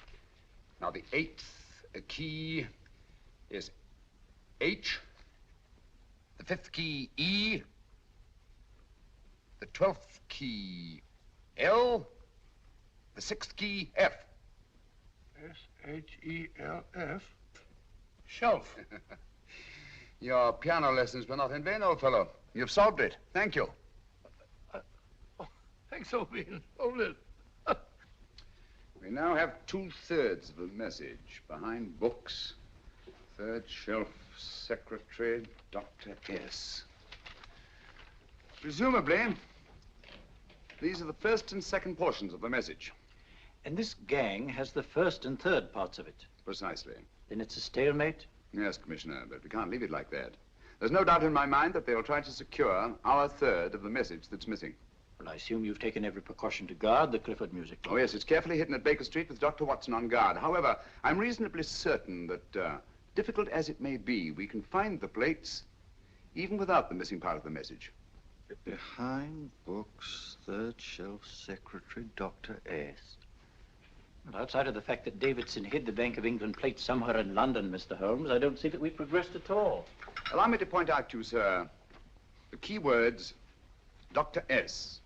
Now, the 8th key is H. The 5th key, E. The 12th key, L. The 6th key, F. S-H-E-L-F. Shelf. Your piano lessons were not in vain, old fellow. You've solved it. Thank you. Thanks, old bean. Hold it. We now have 2/3 of the message. Behind books, third shelf, secretary, Dr. S. Presumably, these are the first and second portions of the message. And this gang has the first and third parts of it. Precisely. Then it's a stalemate? Yes, Commissioner, but we can't leave it like that. There's no doubt in my mind that they'll try to secure our third of the message that's missing. Well, I assume you've taken every precaution to guard the Clifford music. Oh, yes, it's carefully hidden at Baker Street with Dr. Watson on guard. However, I'm reasonably certain that, difficult as it may be, we can find the plates even without the missing part of the message. Behind books, third shelf, secretary, Dr. S. Well, outside of the fact that Davidson hid the Bank of England plates somewhere in London, Mr. Holmes, I don't see that we've progressed at all. Allow me to point out to you, sir, the key words Dr. S.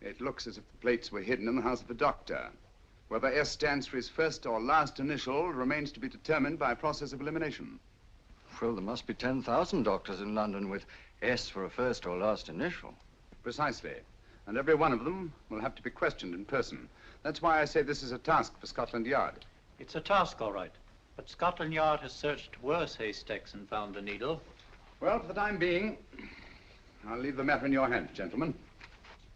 It looks as if the plates were hidden in the house of the doctor. Whether S stands for his first or last initial remains to be determined by a process of elimination. Well, there must be 10,000 doctors in London with S for a first or last initial. Precisely. And every one of them will have to be questioned in person. That's why I say this is a task for Scotland Yard. It's a task, all right. But Scotland Yard has searched worse haystacks and found a needle. Well, for the time being, I'll leave the matter in your hands, gentlemen.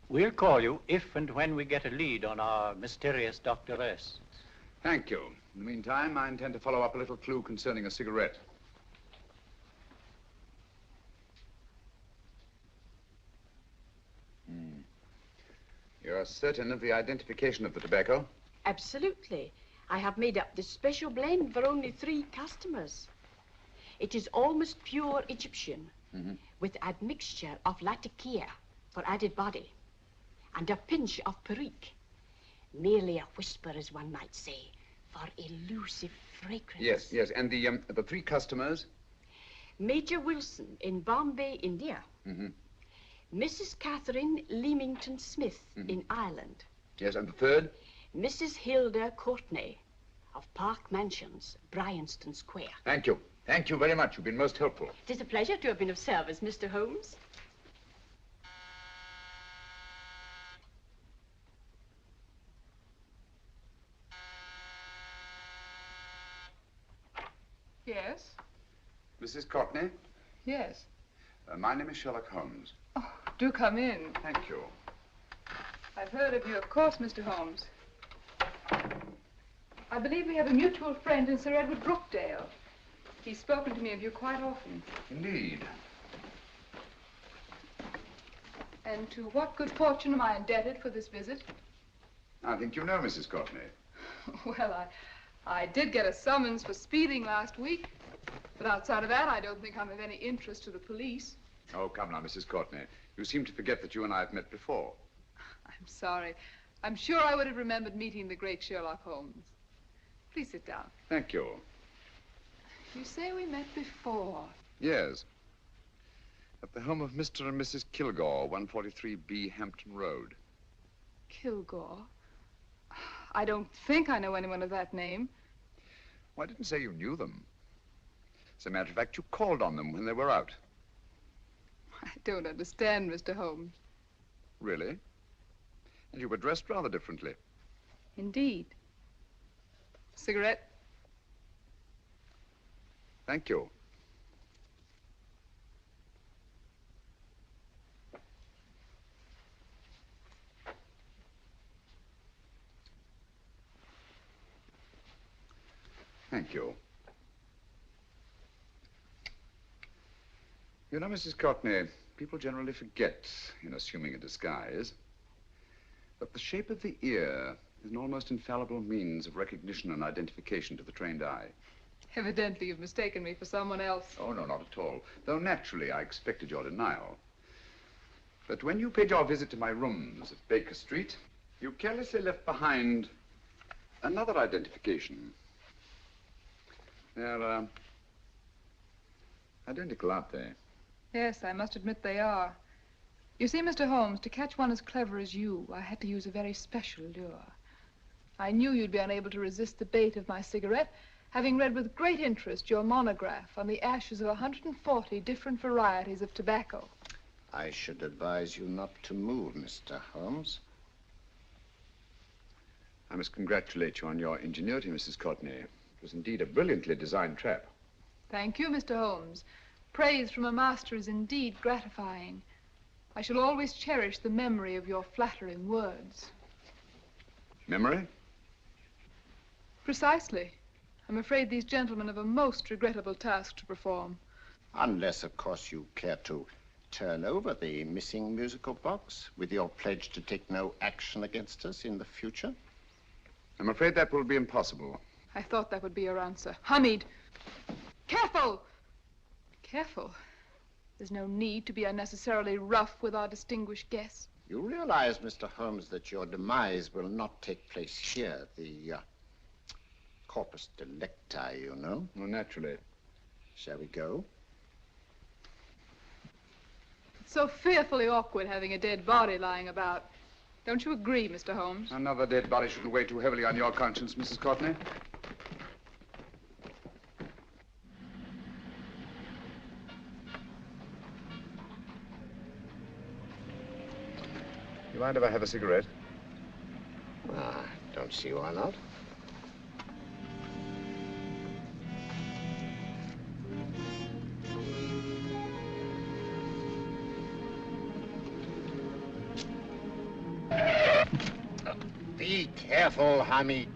We'll call you if and when we get a lead on our mysterious Dr. S. Thank you. In the meantime, I intend to follow up a little clue concerning a cigarette. You're certain of the identification of the tobacco? Absolutely. I have made up this special blend for only 3 customers. It is almost pure Egyptian, with admixture of latakia for added body, and a pinch of perique. Merely a whisper, as one might say, for elusive fragrance. Yes. And the 3 customers? Major Wilson in Bombay, India. Mrs. Catherine Leamington Smith in Ireland. Yes, and the 3rd? Mrs. Hilda Courtney of Park Mansions, Bryanston Square. Thank you. Thank you very much. You've been most helpful. It is a pleasure to have been of service, Mr. Holmes. Yes? Mrs. Courtney? Yes. My name is Sherlock Holmes. Oh, do come in. Thank you. I've heard of you, of course, Mr. Holmes. I believe we have a mutual friend in Sir Edward Brookdale. He's spoken to me of you quite often. Indeed. And to what good fortune am I indebted for this visit? I think you know Mrs. Courtney. Well, I did get a summons for speeding last week. But outside of that, I don't think I'm of any interest to the police. Oh, come now, Mrs. Courtney. You seem to forget that you and I have met before. I'm sorry. I'm sure I would have remembered meeting the great Sherlock Holmes. Please sit down. Thank you. You say we met before. Yes. At the home of Mr. and Mrs. Kilgore, 143B Hampton Road. Kilgore? I don't think I know anyone of that name. Well, I didn't say you knew them. As a matter of fact, you called on them when they were out. I don't understand, Mr. Holmes. Really? And you were dressed rather differently. Indeed. Cigarette? Thank you. Thank you. You know, Mrs. Courtney, people generally forget, in assuming a disguise, that the shape of the ear is an almost infallible means of recognition and identification to the trained eye. Evidently, you've mistaken me for someone else. Oh, no, not at all. Though naturally, I expected your denial. But when you paid your visit to my rooms at Baker Street, you carelessly left behind another identification. They're, identical, aren't they? Yes, I must admit they are. You see, Mr. Holmes, to catch one as clever as you, I had to use a very special lure. I knew you'd be unable to resist the bait of my cigarette, having read with great interest your monograph on the ashes of 140 different varieties of tobacco. I should advise you not to move, Mr. Holmes. I must congratulate you on your ingenuity, Mrs. Courtney. It was indeed a brilliantly designed trap. Thank you, Mr. Holmes. Praise from a master is indeed gratifying. I shall always cherish the memory of your flattering words. Memory? Precisely. I'm afraid these gentlemen have a most regrettable task to perform. Unless, of course, you care to turn over the missing musical box with your pledge to take no action against us in the future. I'm afraid that will be impossible. I thought that would be your answer. Hamid! Careful! Careful. There's no need to be unnecessarily rough with our distinguished guest. You realize, Mr. Holmes, that your demise will not take place here. The corpus delicti, you know. Well, naturally. Shall we go? It's so fearfully awkward having a dead body lying about. Don't you agree, Mr. Holmes? Another dead body shouldn't weigh too heavily on your conscience, Mrs. Courtney. You mind if I have a cigarette? Don't see why not. Be careful, Hamid.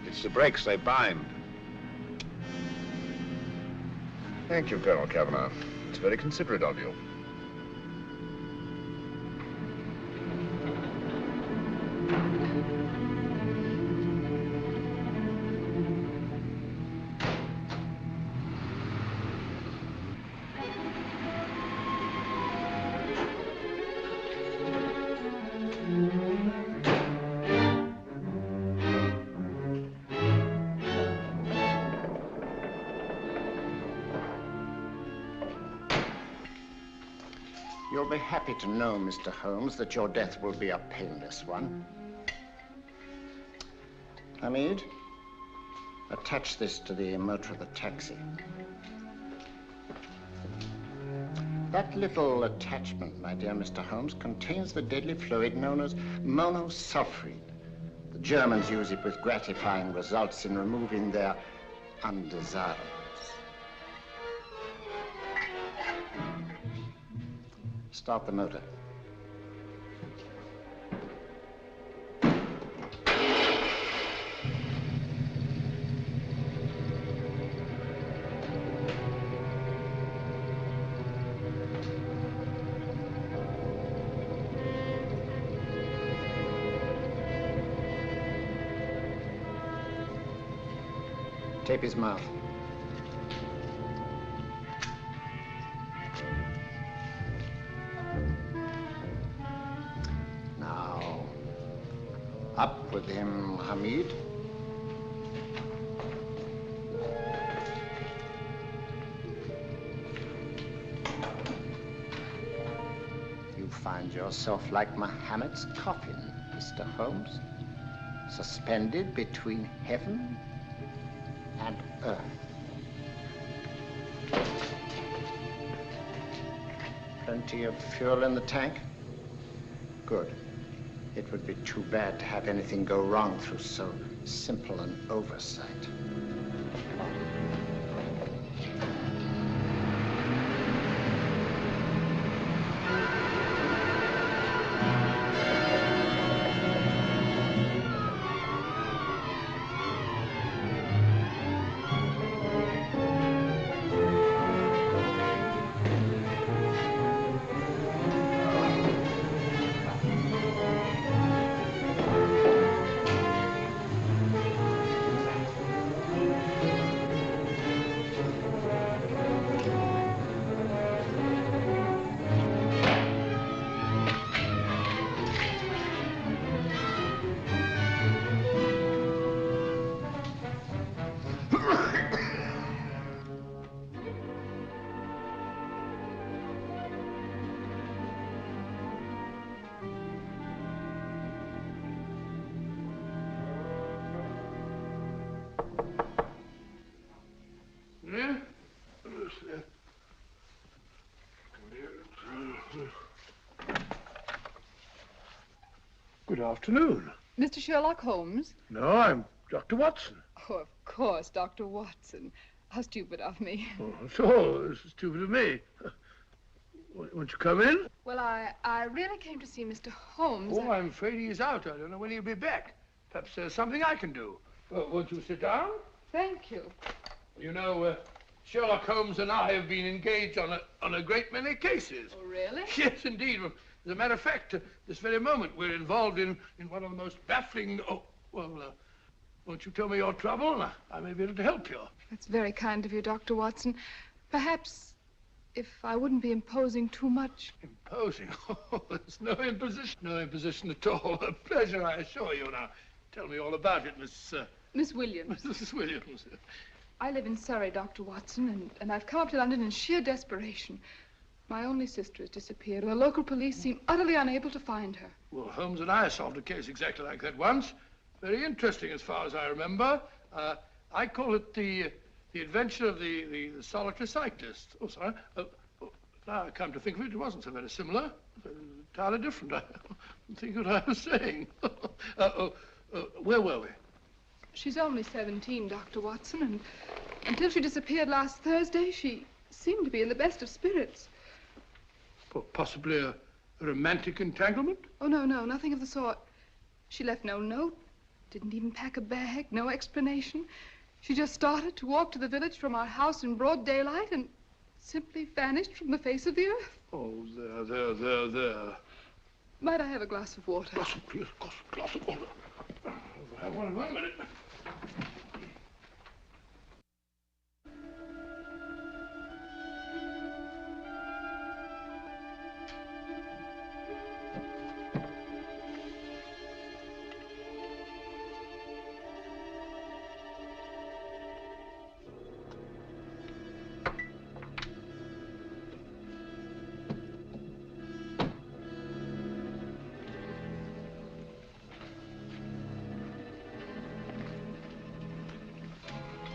It's the brakes, they bind. Thank you, Colonel Kavanagh. It's very considerate of you. You'll be happy to know, Mr. Holmes, that your death will be a painless one. Hamid, attach this to the motor of the taxi. That little attachment, my dear Mr. Holmes, contains the deadly fluid known as monosulfide. The Germans use it with gratifying results in removing their undesirables. Start the motor. Tape his mouth. Now, up with him, Hamid. You find yourself like Muhammad's coffin, Mr. Holmes, suspended between heaven and earth. Plenty of fuel in the tank? Good. It would be too bad to have anything go wrong through so simple an oversight. Good afternoon. Mr. Sherlock Holmes? No, I'm Dr. Watson. Oh, of course, Dr. Watson. How stupid of me. Oh, so this is stupid of me. Won't you come in? Well, I really came to see Mr. Holmes. Oh, I'm afraid he's out. I don't know when he'll be back. Perhaps there's something I can do. Won't you sit down? Thank you. You know, Sherlock Holmes and I have been engaged on a great many cases. Oh, really? Yes, indeed. As a matter of fact, this very moment, we're involved in one of the most baffling... Oh, well, won't you tell me your trouble? I may be able to help you. That's very kind of you, Dr. Watson. Perhaps if I wouldn't be imposing too much. Imposing? Oh, there's no imposition. No imposition at all. A pleasure, I assure you. Now, tell me all about it, Miss Williams. Mrs. Williams. I live in Surrey, Dr. Watson, and I've come up to London in sheer desperation. My only sister has disappeared, and the local police seem utterly unable to find her. Well, Holmes and I solved a case exactly like that once. Very interesting as far as I remember. I call it the adventure of the solitary cyclist. Oh, sorry. Now I come to think of it, it wasn't so very similar. Entirely different. I don't think what I was saying. Where were we? She's only 17, Dr. Watson, and until she disappeared last Thursday, she seemed to be in the best of spirits. Possibly a romantic entanglement? Oh, no, nothing of the sort. She left no note, didn't even pack a bag, no explanation. She just started to walk to the village from our house in broad daylight and simply vanished from the face of the earth. Oh, there. Might I have a glass of water? Please, glass of water. Have one in 1 minute.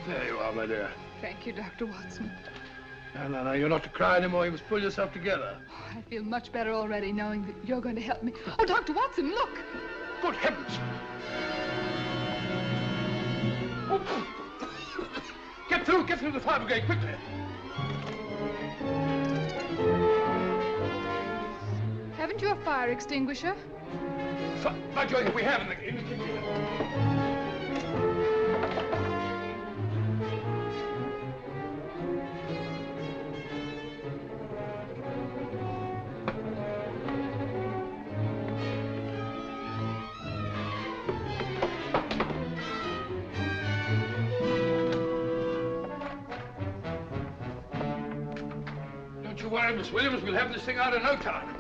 There you are, my dear. Thank you, Dr. Watson. No, you're not to cry anymore. You must pull yourself together. Oh, I feel much better already knowing that you're going to help me. Oh, Dr. Watson, look! Good heavens! Oh. Get through the fire brigade, quickly! Haven't you a fire extinguisher? By Jove, we have in the kitchen here. Don't you worry, Miss Williams. We'll have this thing out in no time.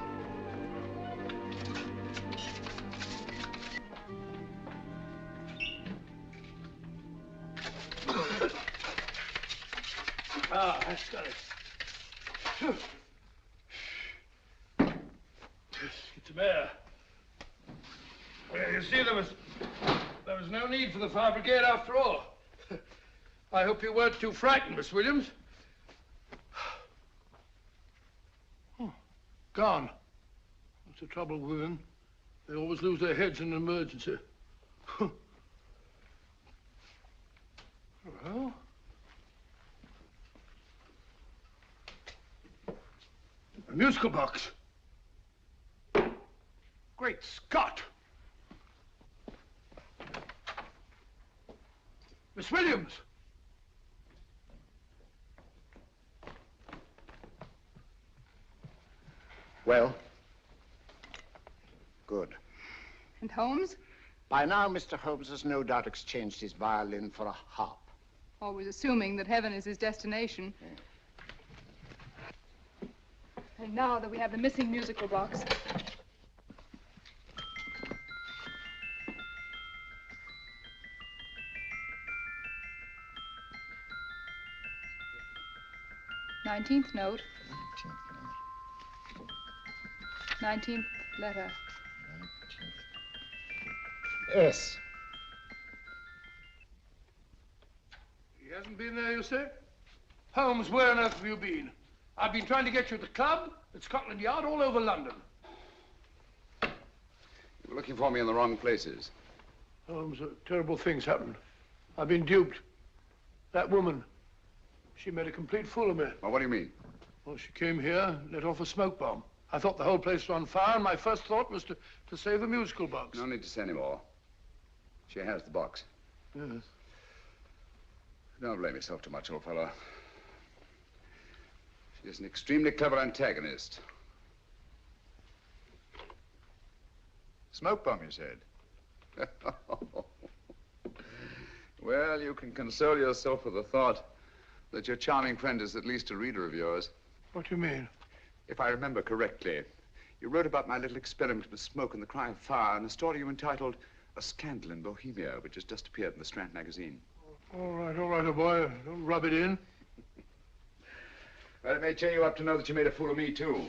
That's got it. Get some air. Well, you see, there was no need for the fire brigade after all. I hope you weren't too frightened, Miss Williams. Oh, gone. That's the trouble with women. They always lose their heads in an emergency. Well... a musical box. Great Scott! Miss Williams! Well? Good. And Holmes? By now, Mr. Holmes has no doubt exchanged his violin for a harp. Always assuming that heaven is his destination. Yeah. And now that we have the missing musical box. Nineteenth note. 19th letter. Yes. He hasn't been there, you say? Holmes, where on earth have you been? I've been trying to get you at the club, at Scotland Yard, all over London. You were looking for me in the wrong places. Holmes, terrible things happened. I've been duped. That woman, she made a complete fool of me. Well, what do you mean? Well, she came here, let off a smoke bomb. I thought the whole place was on fire, and my first thought was to save the musical box. No need to say any more. She has the box. Yes. Don't blame yourself too much, old fellow. She is an extremely clever antagonist. Smoke bomb, you said? Well, you can console yourself with the thought that your charming friend is at least a reader of yours. What do you mean? If I remember correctly, you wrote about my little experiment with smoke and the cry of fire in a story you entitled A Scandal in Bohemia, which has just appeared in the Strand magazine. All right, old boy. Don't rub it in. Well, it may cheer you up to know that you made a fool of me, too.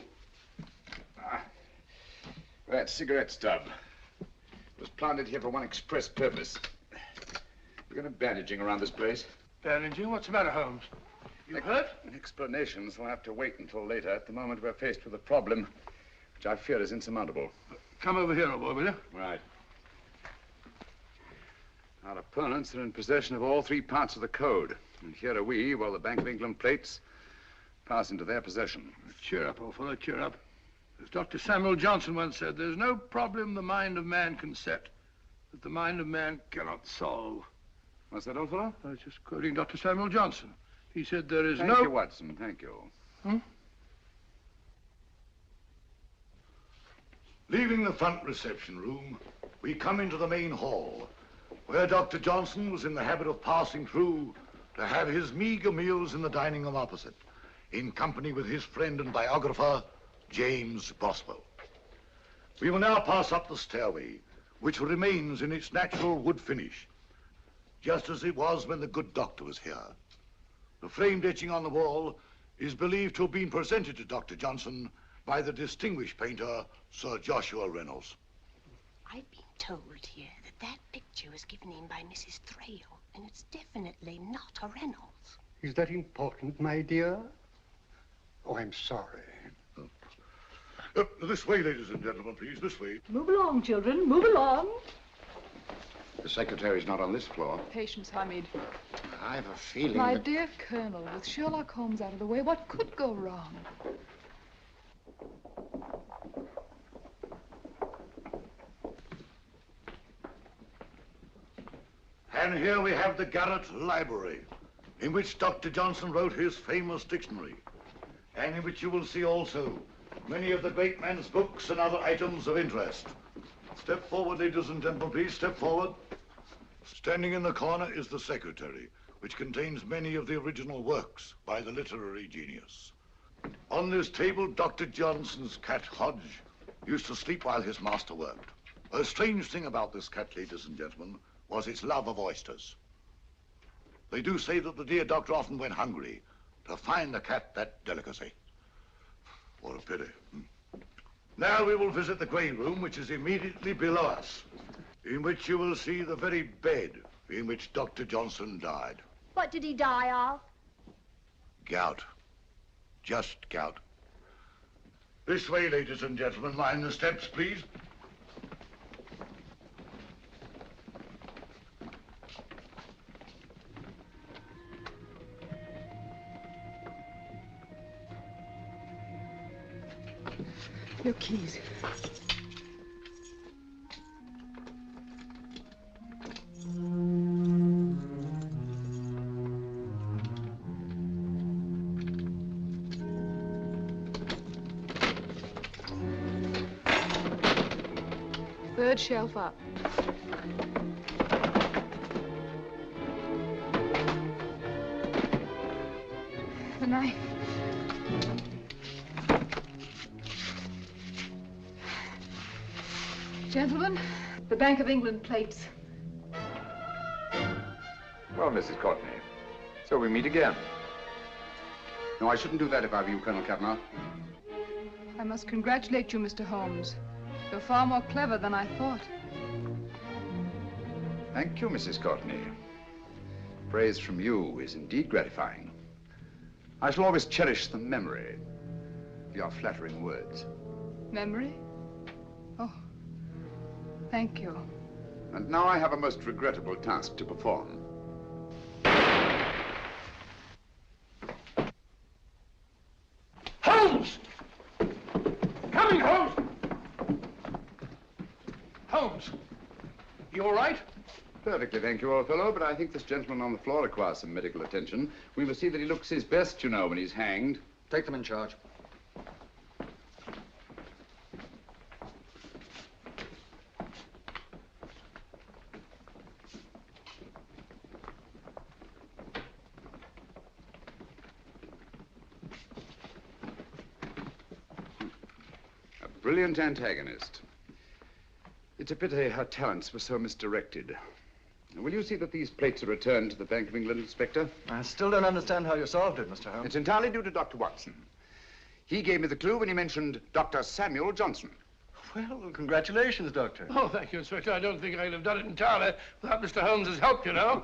That cigarette stub was planted here for one express purpose. We're going to bandaging around this place. Bandaging? What's the matter, Holmes? You hurt? Explanations will have to wait until later. At the moment, we're faced with a problem which I fear is insurmountable. Come over here, old boy, will you? Right. Our opponents are in possession of all three parts of the code. And here are we, while the Bank of England plates pass into their possession. Cheer up, old fellow, cheer up. As Dr. Samuel Johnson once said, there's no problem the mind of man can set that the mind of man cannot solve. What's that, old fellow? I was just quoting Dr. Samuel Johnson. He said there is Thank no... you, Watson. Thank you. Leaving the front reception room, we come into the main hall, where Dr. Johnson was in the habit of passing through to have his meager meals in the dining room opposite, in company with his friend and biographer, James Boswell. We will now pass up the stairway, which remains in its natural wood finish, just as it was when the good doctor was here. The framed etching on the wall is believed to have been presented to Dr. Johnson by the distinguished painter, Sir Joshua Reynolds. I've been told here that that picture was given in by Mrs. Thrale, and it's definitely not a Reynolds. Is that important, my dear? Oh, I'm sorry. This way, ladies and gentlemen, please, this way. Move along, children, move along. The secretary's not on this floor. Patience, Hamid. I have a feeling My that... dear Colonel, with Sherlock Holmes out of the way, what could go wrong? And here we have the Garrett Library, in which Dr. Johnson wrote his famous dictionary, and in which you will see also many of the great man's books and other items of interest. Step forward, ladies and gentlemen, please, step forward. Standing in the corner is the secretary, which contains many of the original works by the literary genius. On this table, Dr. Johnson's cat, Hodge, used to sleep while his master worked. A strange thing about this cat, ladies and gentlemen, was its love of oysters. They do say that the dear doctor often went hungry to find the cat that delicacy. What a pity. Now we will visit the grey room, which is immediately below us, in which you will see the very bed in which Dr. Johnson died. What did he die of? Gout. Just gout. This way, ladies and gentlemen. Mind the steps, please. Your keys. Third shelf up. The knife. Gentlemen, the Bank of England plates. Well, Mrs. Courtney, so we meet again. No, I shouldn't do that if I were you, Colonel Cavanaugh. I must congratulate you, Mr. Holmes. You're far more clever than I thought. Thank you, Mrs. Courtney. Praise from you is indeed gratifying. I shall always cherish the memory of your flattering words. Memory? Oh, thank you. And now I have a most regrettable task to perform. Holmes! Coming, Holmes! Holmes, you all right? Perfectly, thank you, old fellow, but I think this gentleman on the floor requires some medical attention. We must see that he looks his best, you know, when he's hanged. Take them in charge. A brilliant antagonist. It's a pity her talents were so misdirected. Will you see that these plates are returned to the Bank of England, Inspector? I still don't understand how you solved it, Mr. Holmes. It's entirely due to Dr. Watson. He gave me the clue when he mentioned Dr. Samuel Johnson. Well, congratulations, Doctor. Oh, thank you, Inspector. I don't think I'd have done it entirely without Mr. Holmes's help, you know.